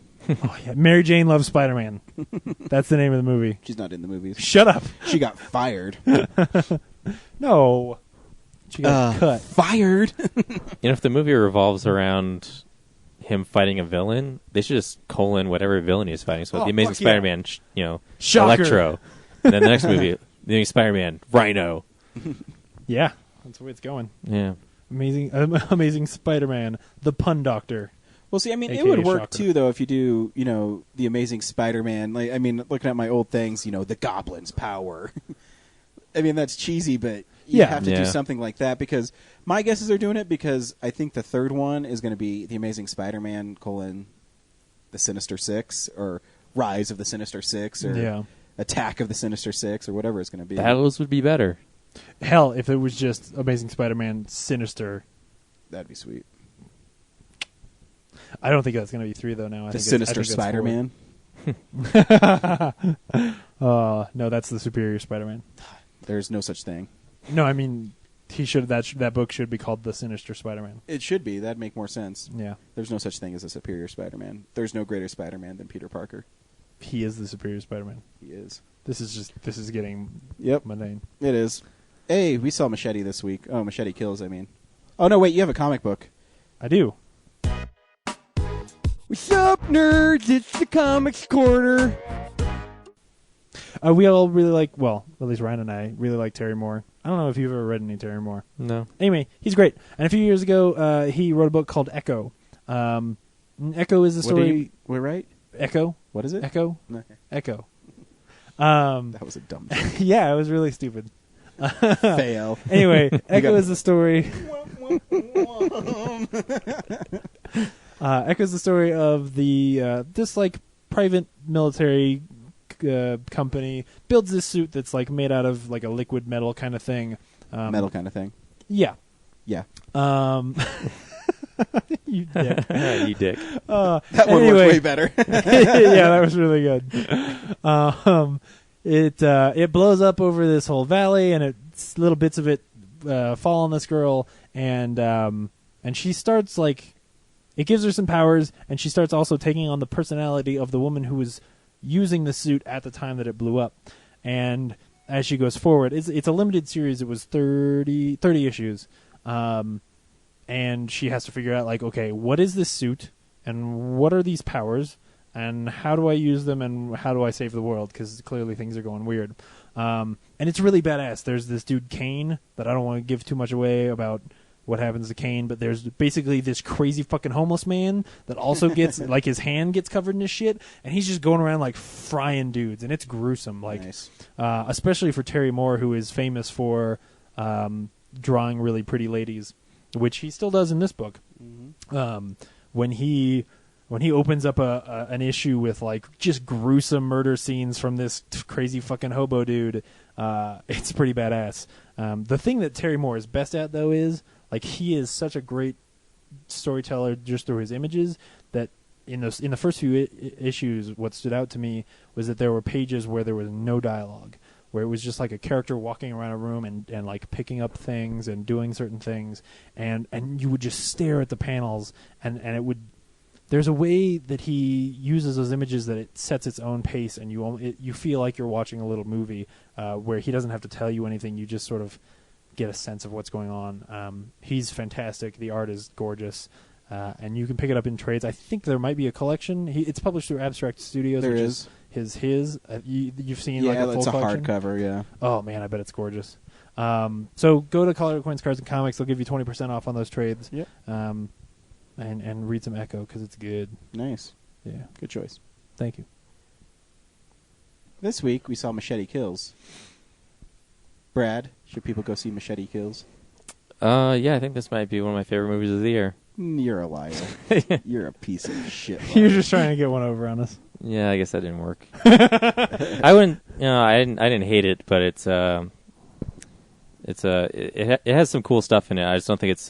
Oh, yeah. Mary Jane Loves Spider-Man. That's the name of the movie. She's not in the movies. Shut up. She got fired. No. She got cut. Fired? If the movie revolves around him fighting a villain, they should just colon whatever villain he's fighting. So Oh, the Amazing fuck yeah. Spider-Man, Shocker. Electro. And then the next movie, the Amazing Spider-Man, Rhino. Yeah, that's the way it's going. Yeah. Amazing Spider-Man, the Pun Doctor. Well, see, I mean, it AKA would work Shocker. too, though, if you do, the Amazing Spider-Man. Like, I mean, looking at my old things, the Goblin's power. I mean, that's cheesy, but you have to do something like that, because my guess is they're doing it because I think the third one is going to be the Amazing Spider-Man : the Sinister Six, or Rise of the Sinister Six, or Attack of the Sinister Six, or whatever it's going to be. Battles would be better. Hell, if it was just Amazing Spider-Man Sinister. That'd be sweet. I don't think that's going to be 3, though, now. The Sinister Spider-Man? No, that's the Superior Spider-Man. There's no such thing. No, I mean, that book should be called The Sinister Spider-Man. It should be. That'd make more sense. Yeah. There's no such thing as a Superior Spider-Man. There's no greater Spider-Man than Peter Parker. He is the Superior Spider-Man. He is. This is getting mundane. It is. Hey, we saw Machete this week. Oh, Machete Kills, I mean. Oh, no, wait, you have a comic book. I do. What's up, nerds? It's the Comics Corner. We all really like, well, at least Ryan and I really like Terry Moore. I don't know if you've ever read any Terry Moore. No. Anyway, he's great. And a few years ago, he wrote a book called Echo. Echo is the story. We're right? Echo? What is it? Echo? Okay. Echo. That was a dumb joke. Yeah, it was really stupid. Fail. Anyway, Echo is the story. Echo's the story of this private military company builds this suit that's made out of a liquid metal kind of thing. Metal kind of thing. Yeah. Yeah. You dick. You dick. That one was way better. Yeah, that was really good. It blows up over this whole valley, and little bits of it fall on this girl, and she starts it gives her some powers, and she starts also taking on the personality of the woman who was using the suit at the time that it blew up. And as she goes forward, it's a limited series. It was 30 issues. And she has to figure out, okay, what is this suit, and what are these powers, and how do I use them, and how do I save the world, because clearly things are going weird. And it's really badass. There's this dude, Kane, that I don't want to give too much away about what happens to Kane, but there's basically this crazy fucking homeless man that also gets, his hand gets covered in his shit, and he's just going around, frying dudes, and it's gruesome. Nice. Especially for Terry Moore, who is famous for drawing really pretty ladies, which he still does in this book. Mm-hmm. When he opens up an issue with just gruesome murder scenes from this crazy fucking hobo dude, it's pretty badass. The thing that Terry Moore is best at, though, is he is such a great storyteller just through his images that in the first few issues, what stood out to me was that there were pages where there was no dialogue, where it was just a character walking around a room and picking up things and doing certain things, and you would just stare at the panels, and it would. There's a way that he uses those images that it sets its own pace, and you feel like you're watching a little movie where he doesn't have to tell you anything. You just sort of get a sense of what's going on. He's fantastic. The art is gorgeous, and you can pick it up in trades. I think there might be a collection. It's published through Abstract Studios. There which is. You've seen Yeah, a full it's a collection? hardcover, yeah. Oh, man, I bet it's gorgeous. So go to Colorado Coins, Cards, and Comics. They'll give you 20% off on those trades. Yep. And read some Echo, because it's good. Nice. Yeah. Good choice. Thank you. This week, we saw Machete Kills. Brad, should people go see Machete Kills? Yeah, I think this might be one of my favorite movies of the year. You're a liar. You're a piece of shit. You're just trying to get one over on us. Yeah, I guess that didn't work. I wouldn't. I didn't hate it, but it has some cool stuff in it. I just don't think it's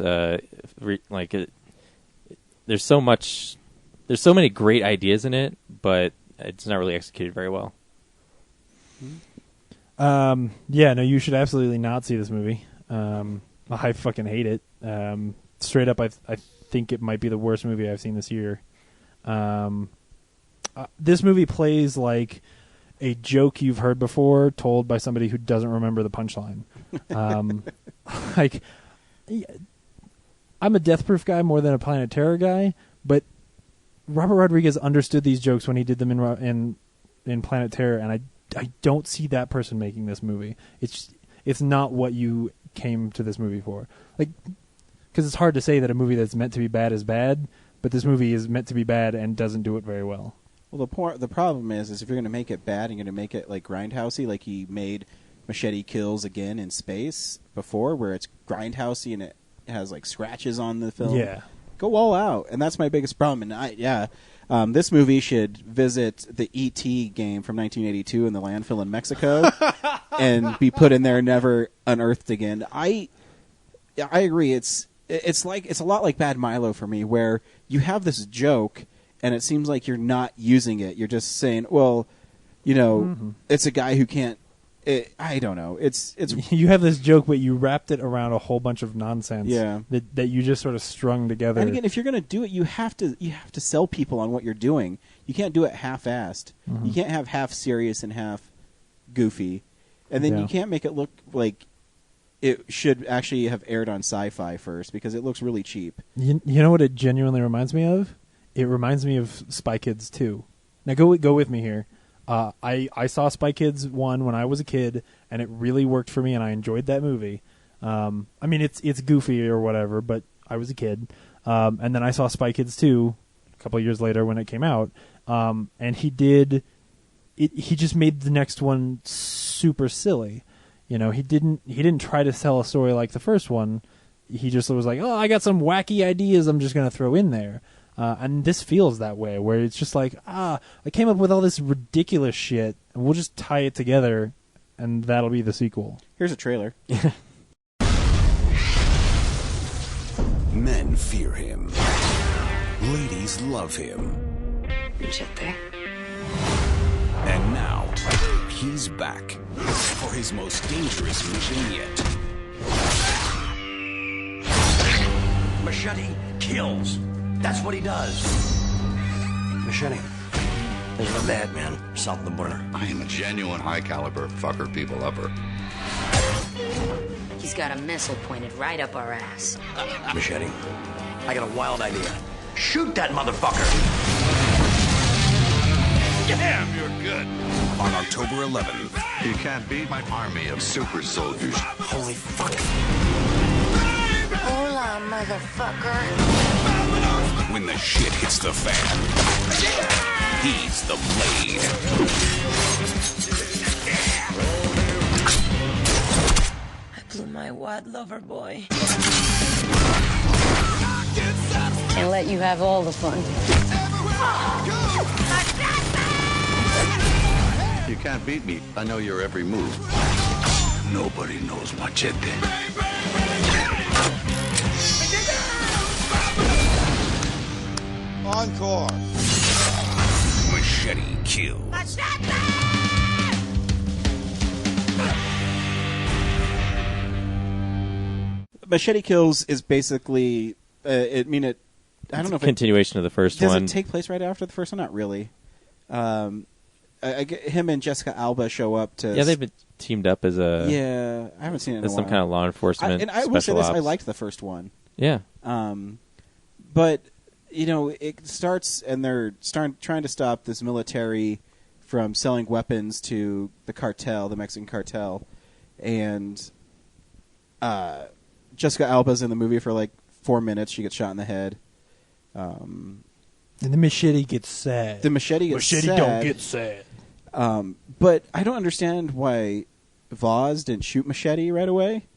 there's so many great ideas in it, but it's not really executed very well. Yeah, no, you should absolutely not see this movie. I fucking hate it. Straight up, I think it might be the worst movie I've seen this year. This movie plays like a joke you've heard before, told by somebody who doesn't remember the punchline. I'm a Death Proof guy more than a Planet Terror guy, but Robert Rodriguez understood these jokes when he did them in Planet Terror, and I don't see that person making this movie. It's not what you came to this movie for. Because it's hard to say that a movie that's meant to be bad is bad, but this movie is meant to be bad and doesn't do it very well. Well, the problem is if you're going to make it bad and you're going to make it like grindhousey, like he made Machete Kills again in space before, where it's grindhousey and it has like scratches on the film. Yeah. Go all out, and that's my biggest problem. And this movie should visit the E.T. game from 1982 in the landfill in Mexico and be put in there, never unearthed again. I agree. It's a lot like Bad Milo for me, where you have this joke and it seems like you're not using it. You're just saying, well, it's a guy who can't. I don't know. It's You have this joke, but you wrapped it around a whole bunch of nonsense. Yeah. That you just sort of strung together. And again, if you're going to do it, you have to sell people on what you're doing. You can't do it half-assed. Mm-hmm. You can't have half serious and half goofy, and then you can't make it look like it should actually have aired on Sci-Fi first because it looks really cheap. You know what it genuinely reminds me of? It reminds me of Spy Kids 2. Now go with me here. I saw Spy Kids 1 when I was a kid, and it really worked for me, and I enjoyed that movie. I mean, it's goofy or whatever, but I was a kid. And then I saw Spy Kids 2 a couple of years later when it came out, and he just made the next one super silly. He didn't try to tell a story like the first one. He just was like, oh, I got some wacky ideas I'm just going to throw in there. And this feels that way, where it's just like, I came up with all this ridiculous shit, and we'll just tie it together, and that'll be the sequel. Here's a trailer. Men fear him. Ladies love him. Machete. And now, he's back for his most dangerous mission yet. Machete kills. That's what he does. Machete. There's a bad man south of the border. I am a genuine high-caliber fucker people upper. He's got a missile pointed right up our ass. Machete, I got a wild idea. Shoot that motherfucker! Damn, you're good. On October 11th. You can't beat my army of super soldiers. Holy fuck. Hola, motherfucker. When the shit hits the fan, he's the Blade. I blew my wad lover boy. And let you have all the fun. You can't beat me. I know your every move. Nobody knows Machete. Encore. Machete Kills. Machete Kills is basically, I don't know if continuation of the first does one. it take place right after the first one? Not really. Him and Jessica Alba show up to. Yeah, they've been teamed up as a. Yeah, I haven't seen it in a as some while. kind of law enforcement. I will say this: special I ops. liked the first one. Yeah. But it starts and they're trying to stop this military from selling weapons to the cartel, the Mexican cartel, and Jessica Alba's in the movie for like 4 minutes. She gets shot in the head. And the machete gets sad. The machete gets Machete sad. don't get sad. But I don't understand why Voz didn't shoot Machete right away.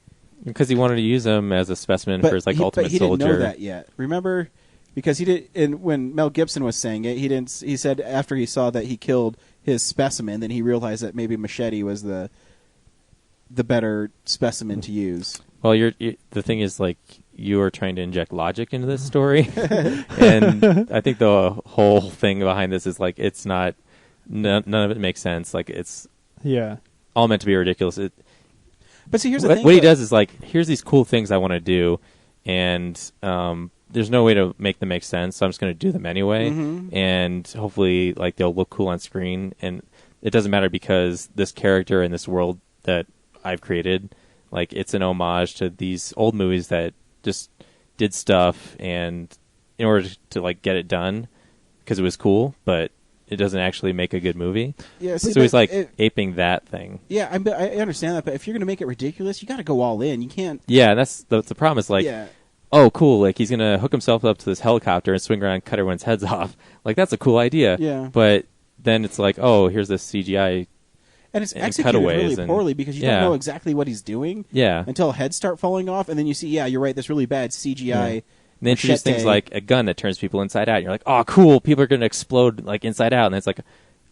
Because he wanted to use him as a specimen for his ultimate but he soldier. didn't know that yet. Remember, because he did. And when Mel Gibson was saying it, he didn't. He said after he saw that he killed his specimen, then he realized that maybe Machete was the better specimen to use. Well, the thing is, like, you are trying to inject logic into this story, and I think the whole thing behind this is like it's not. None of it makes sense. Like it's all meant to be ridiculous. But see, here's the thing. What he does is like, here's these cool things I want to do, and there's no way to make them make sense, so I'm just going to do them anyway, and hopefully, like, they'll look cool on screen. And it doesn't matter because this character in this world that I've created, like, it's an homage to these old movies that just did stuff, and in order to like get it done because it was cool, but it doesn't actually make a good movie. Yeah, see, so he's like aping that thing. Yeah, I understand that, but if you're going to make it ridiculous, you got to go all in. You can't. Yeah, that's the problem. Is like, oh, cool, like he's gonna hook himself up to this helicopter and swing around and cut everyone's heads off. Like that's a cool idea. Yeah. But then it's like, oh, here's this CGI. And it's and executed cutaways really poorly because you don't know exactly what he's doing until heads start falling off, and then you see, you're right, this really bad CGI. Yeah. And they introduce things like a gun that turns people inside out. And you're like, oh, cool, people are going to explode like inside out. And it's like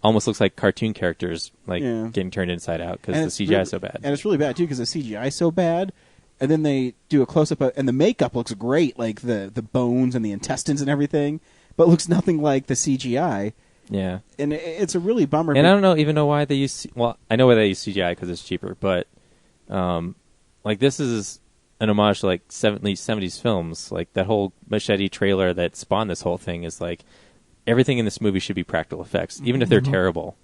almost looks like cartoon characters getting turned inside out because the CGI is so bad. And it's really bad, too, because the CGI is so bad. And then they do a close-up, and the makeup looks great, like the bones and the intestines and everything, but looks nothing like the CGI. Yeah. And it's a really bummer. And I don't know why they use... Well, I know why they use CGI because it's cheaper, but like this is an homage to like 70s films. Like that whole Machete trailer that spawned this whole thing is like everything in this movie should be practical effects, even if they're terrible.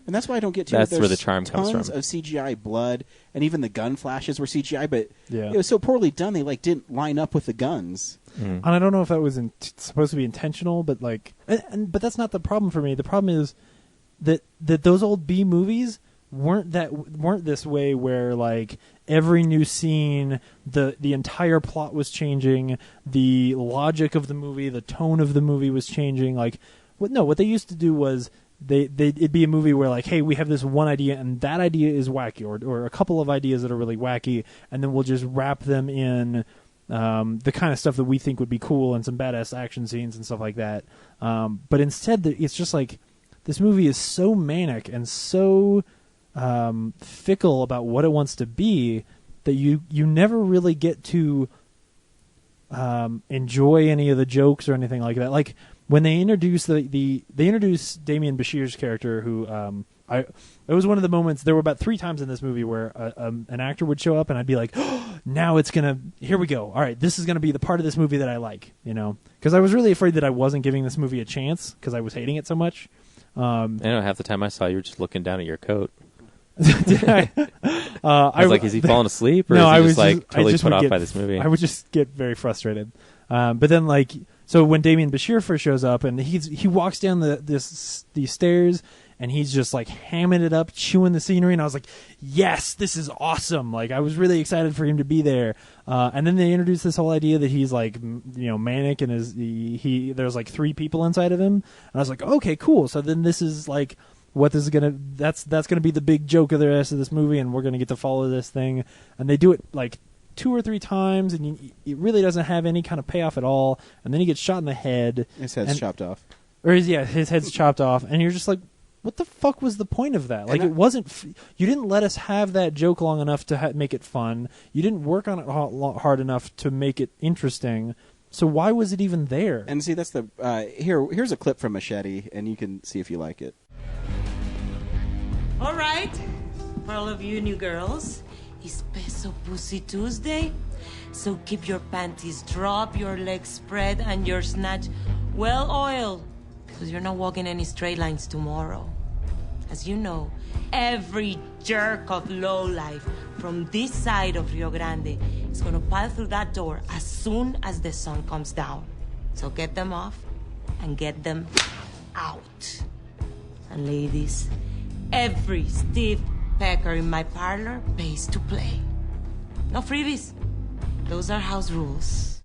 And that's why I don't get to That's where the charm comes from. Tons of CGI blood, and even the gun flashes were CGI, but it was so poorly done they like didn't line up with the guns. And I don't know if that was supposed to be intentional, but like, but that's not the problem for me. The problem is that those old B movies weren't this way, where like every new scene, the entire plot was changing, the logic of the movie, the tone of the movie was changing. Like, what they used to do was it'd be a movie where like, hey, we have this one idea and that idea is wacky, or a couple of ideas that are really wacky, and then we'll just wrap them in the kind of stuff that we think would be cool and some badass action scenes and stuff like that. But instead, it's just like this movie is so manic and so fickle about what it wants to be that you never really get to enjoy any of the jokes or anything like that. Like when they introduce they introduce Damian Bashir's character, who it was one of the moments. There were about 3 times in this movie where an actor would show up and I'd be like, oh, now it's here we go. All right, this is gonna be the part of this movie that I like, because I was really afraid that I wasn't giving this movie a chance because I was hating it so much. I know half the time I saw you were just looking down at your coat. Did I? I was like, is he falling asleep, or no, is he I was just like totally put off by this movie? I would just get very frustrated. But then, like, so when Damian Bashir first shows up and he walks down these stairs and he's just like hamming it up, chewing the scenery, and I was like, yes, this is awesome. Like, I was really excited for him to be there. And then they introduced this whole idea that he's like, manic, and there's like 3 people inside of him, and I was like, okay, cool. So then this is like, what this is that's gonna be the big joke of the rest of this movie, and we're gonna get to follow this thing. And they do it like 2 or 3 times, and it really doesn't have any kind of payoff at all. And then he gets shot in the head. His head's chopped off. Or his head's chopped off, and you're just like, what the fuck was the point of that? Like, it wasn't. You didn't let us have that joke long enough to make it fun. You didn't work on it hard enough to make it interesting. So why was it even there? And see, that's the here's a clip from Machete, and you can see if you like it. All right, for all of you new girls, it's Peso Pussy Tuesday. So keep your panties dropped, your legs spread, and your snatch well oiled, because you're not walking any straight lines tomorrow. As you know, every jerk of lowlife from this side of Rio Grande is going to pile through that door as soon as the sun comes down. So get them off and get them out. And ladies, every Steve Pecker in my parlor pays to play. No freebies. Those are house rules.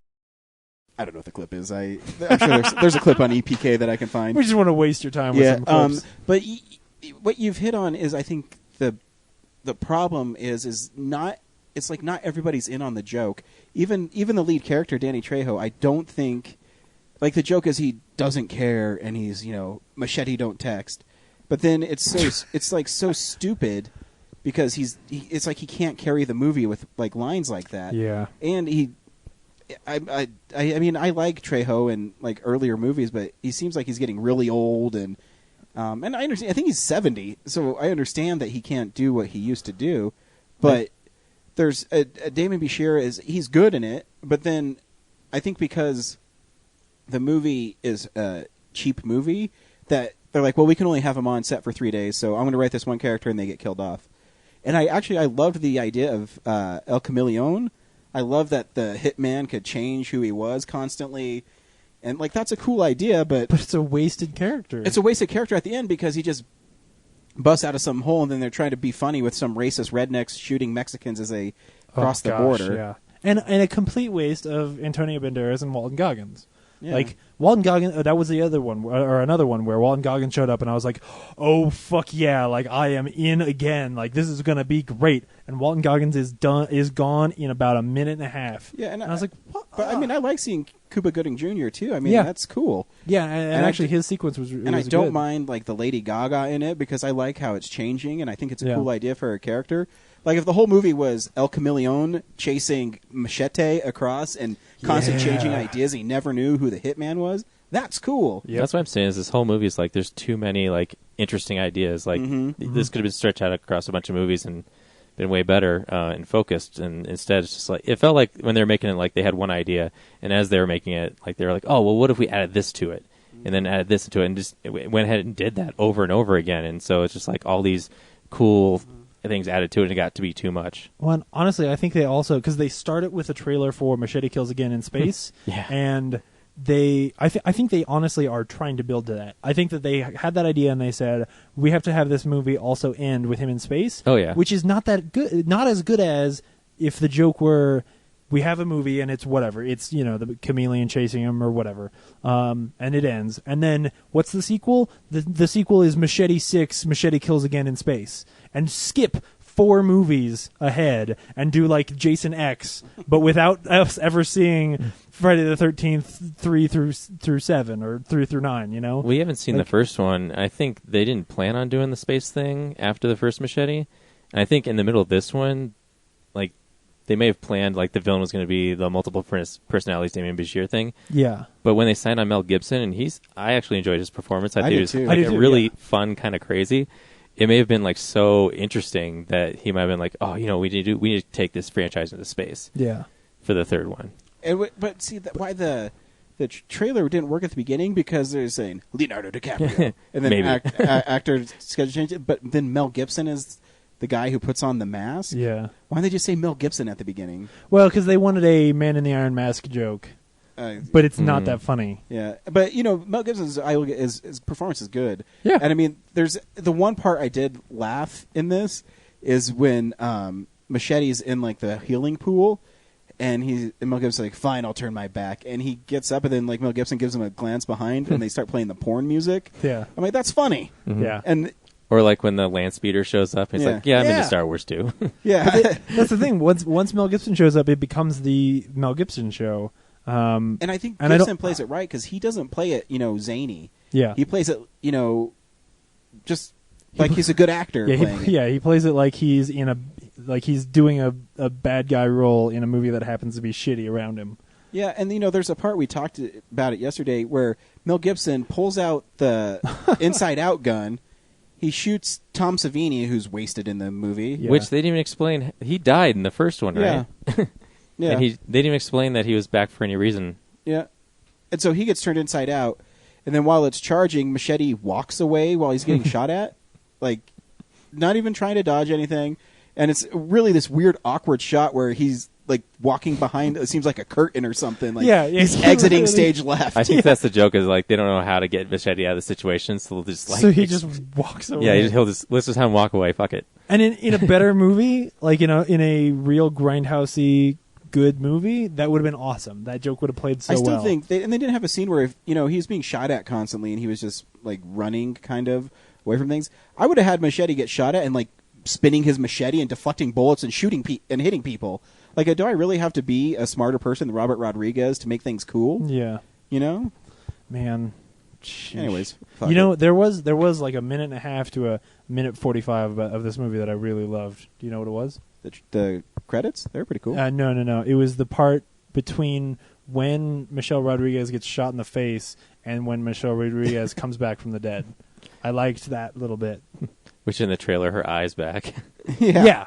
I don't know what the clip is. I'm sure there's a clip on EPK that I can find. We just want to waste your time with some clips. But what you've hit on is, I think, the problem is not. It's like not everybody's in on the joke. Even the lead character, Danny Trejo, I don't think. Like, the joke is he doesn't care and he's, Machete don't text. But then it's like so stupid because it's like he can't carry the movie with like lines like that. Yeah. And I mean, I like Trejo in like earlier movies, but he seems like he's getting really old, and I understand. I think he's 70, so I understand that he can't do what he used to do. But there's Damon Bashir he's good in it, but then I think because the movie is a cheap movie that they're like, well, we can only have him on set for 3 days, so I'm going to write this one character and they get killed off. And I loved the idea of El Chameleon. I love that the hitman could change who he was constantly, and like that's a cool idea. But it's a wasted character. It's a wasted character at the end because he just busts out of some hole, and then they're trying to be funny with some racist rednecks shooting Mexicans as they cross the border. Yeah. and a complete waste of Antonio Banderas and Walton Goggins. Yeah. Like Walton Goggins, that was the other one, or another one where Walton Goggins showed up, and I was like, "Oh fuck yeah! Like I am in again. Like this is gonna be great." And Walton Goggins is gone in about a minute and a half. Yeah, and I was like, "What?" But I mean, I like seeing Cuba Gooding Jr. too. I mean, Yeah. that's cool. Yeah, and actually his sequence was and I was don't good. mind like the Lady Gaga in it because I like how it's changing, and I think it's a Yeah. cool idea for a character. Like if the whole movie was El Chameleon chasing Machete across and constantly Yeah. changing ideas, he never knew who the hitman was. That's cool. That's what I'm saying. Is this whole movie is like there's too many like interesting ideas. Like this could have been stretched out across a bunch of movies and been way better and focused. And instead, it's just like it felt like when they were making it, like they had one idea, and as they were making it, like they were like, oh well, what if we added this to it, and then added this to it, and just it went ahead and did that over and over again. And so it's just like all these cool things added to it, and it got to be too much. Well, and honestly, I think they also because they started with a trailer for Machete Kills Again in Space, Yeah. and I think they honestly are trying to build to that. I think that they had that idea and they said we have to have this movie also end with him in space. Oh, yeah. Which is not that good, not as good as if the joke were we have a movie and it's whatever, it's the chameleon chasing him or whatever, and it ends, and then what's the sequel? The sequel is Machete 6, Machete Kills Again in Space, and skip 4 movies ahead and do like Jason X, but without us ever seeing Friday the 13th 3 through 7 or 3 through 9. We haven't seen the first one. I think they didn't plan on doing the space thing after the first Machete, and I think in the middle of this one, like they may have planned like the villain was going to be the multiple personalities Damien Bashir thing. Yeah. But when they signed on Mel Gibson, and I actually enjoyed his performance. I think did it was too. like I did a too, really yeah. fun, kind of crazy. It may have been like so interesting that he might have been like, oh, we need to take this franchise into space. Yeah. For the third one. But see why the trailer didn't work at the beginning because they're saying Leonardo DiCaprio and then Maybe. actor schedule change it, but then Mel Gibson is the guy who puts on the mask. Yeah. Why didn't they just say Mel Gibson at the beginning? Well, because they wanted a Man in the Iron Mask joke, but it's not that funny. Yeah, but Mel Gibson's his performance is good. Yeah. And I mean, there's the one part I did laugh in this is when Machete's in like the healing pool, and Mel Gibson's like, "Fine, I'll turn my back," and he gets up, and then like Mel Gibson gives him a glance behind, and they start playing the porn music. Yeah. I'm like, that's funny. Yeah. And Or like when the land speeder shows up, and he's Yeah. like, yeah, I'm Yeah. into Star Wars too. yeah, That's the thing. Once Mel Gibson shows up, it becomes the Mel Gibson show. and I think And I Gibson don't- plays it right because he doesn't play it, zany. Yeah. He plays it, just like he's a good actor playing it. He plays it like he's he's doing a bad guy role in a movie that happens to be shitty around him. Yeah, and there's a part we talked about it yesterday where Mel Gibson pulls out the Inside Out gun. He shoots Tom Savini, who's wasted in the movie. Yeah. Which they didn't even explain. He died in the first one, right? Yeah. Yeah. And they didn't even explain that he was back for any reason. Yeah. And so he gets turned inside out, and then while it's charging, Machete walks away while he's getting shot at, like not even trying to dodge anything. And it's really this weird, awkward shot where he's like walking behind. It seems like a curtain or something. Like Yeah, he's he exiting literally- stage left. I think that's the joke. Is like they don't know how to get Machete out of the situation, so they'll just like. So he just walks away. Yeah, let's just have him walk away. Fuck it. And in a better movie, like in a real grindhousey good movie, that would have been awesome. That joke would have played so I still well. think they didn't have a scene where if he was being shot at constantly and he was just like running kind of away from things. I would have had Machete get shot at and like spinning his machete and deflecting bullets and shooting and hitting people. Like, do I really have to be a smarter person than Robert Rodriguez to make things cool? Yeah. Man. Sheesh. Anyways, fuck there was like a minute and a half to a minute 45 of this movie that I really loved. Do you know what it was? The credits? They were pretty cool. No. It was the part between when Michelle Rodriguez gets shot in the face and when Michelle Rodriguez comes back from the dead. I liked that little bit. Which in the trailer, her eyes back. Yeah.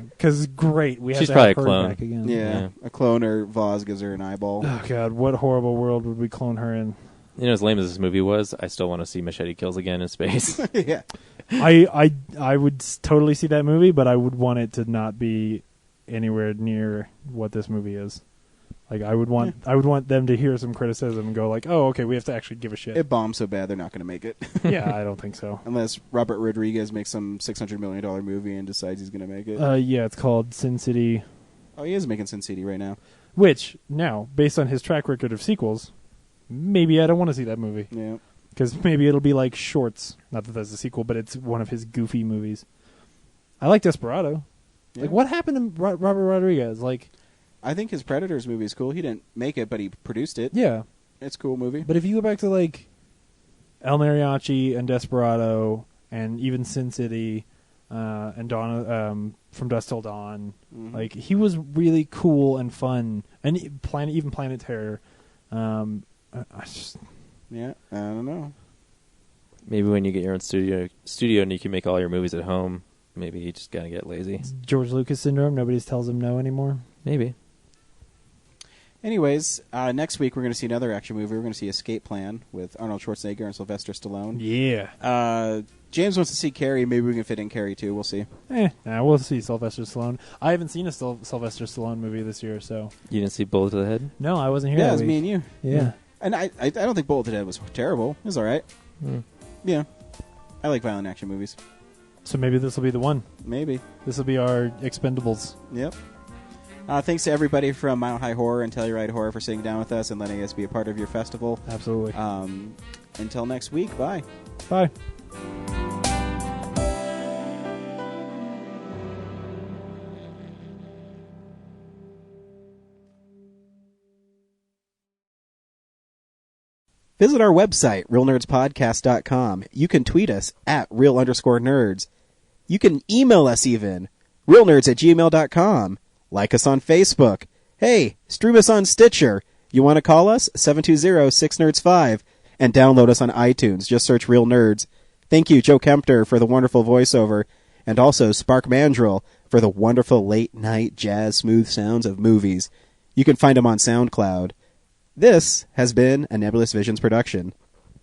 Because great, we have She's to probably have a her clone. back again. Yeah, a clone or Voz gives her an eyeball. Oh God, what horrible world would we clone her in? As lame as this movie was, I still want to see Machete Kills Again in space. Yeah. I would totally see that movie, but I would want it to not be anywhere near what this movie is. Like I would want them to hear some criticism and go like, "Oh, okay, we have to actually give a shit." It bombs so bad they're not going to make it. Yeah, I don't think so. Unless Robert Rodriguez makes some $600 million movie and decides he's going to make it. Yeah, it's called Sin City Oh, he is making Sin City right now. Which, now, based on his track record of sequels, maybe I don't want to see that movie. Yeah. Because maybe it'll be like Shorts. Not that that's a sequel, but it's one of his goofy movies. I like Desperado. Yeah. Like, what happened to Robert Rodriguez? Like, I think his Predators movie is cool. He didn't make it, but he produced it. yeah. It's a cool movie. But if you go back to, like, El Mariachi and Desperado and even Sin City and Dawn, From Dusk Till Dawn, like, he was really cool and fun. And even Planet Terror. I just... Yeah, I don't know. Maybe when you get your own studio and you can make all your movies at home, maybe you just gotta get lazy. George Lucas syndrome. Nobody tells him no anymore. Maybe. Anyways, next week we're going to see another action movie. We're going to see Escape Plan with Arnold Schwarzenegger and Sylvester Stallone. Yeah. James wants to see Carrie. Maybe we can fit in Carrie too. We'll see. We'll see Sylvester Stallone. I haven't seen a Sylvester Stallone movie this year, so... You didn't see Bullet to the Head? No, I wasn't here Yeah, that it was week. me and you. Yeah. And I don't think Bullet to the Head was terrible. It was all right. Yeah. I like violent action movies. So maybe this will be the one. Maybe. This will be our Expendables. Yep. Thanks to everybody from Mile High Horror and Telluride Horror for sitting down with us and letting us be a part of your festival. Absolutely. Until next week, bye. Bye. Visit our website, realnerdspodcast.com. You can tweet us at real_nerds. You can email us even, realnerds@gmail.com. Like us on Facebook. Hey, stream us on Stitcher. You want to call us? 720-6nerds5. And download us on iTunes. Just search Real Nerds. Thank you, Joe Kempter, for the wonderful voiceover. And also Spark Mandrill for the wonderful late-night jazz smooth sounds of movies. You can find him on SoundCloud. This has been a Nebulous Visions production.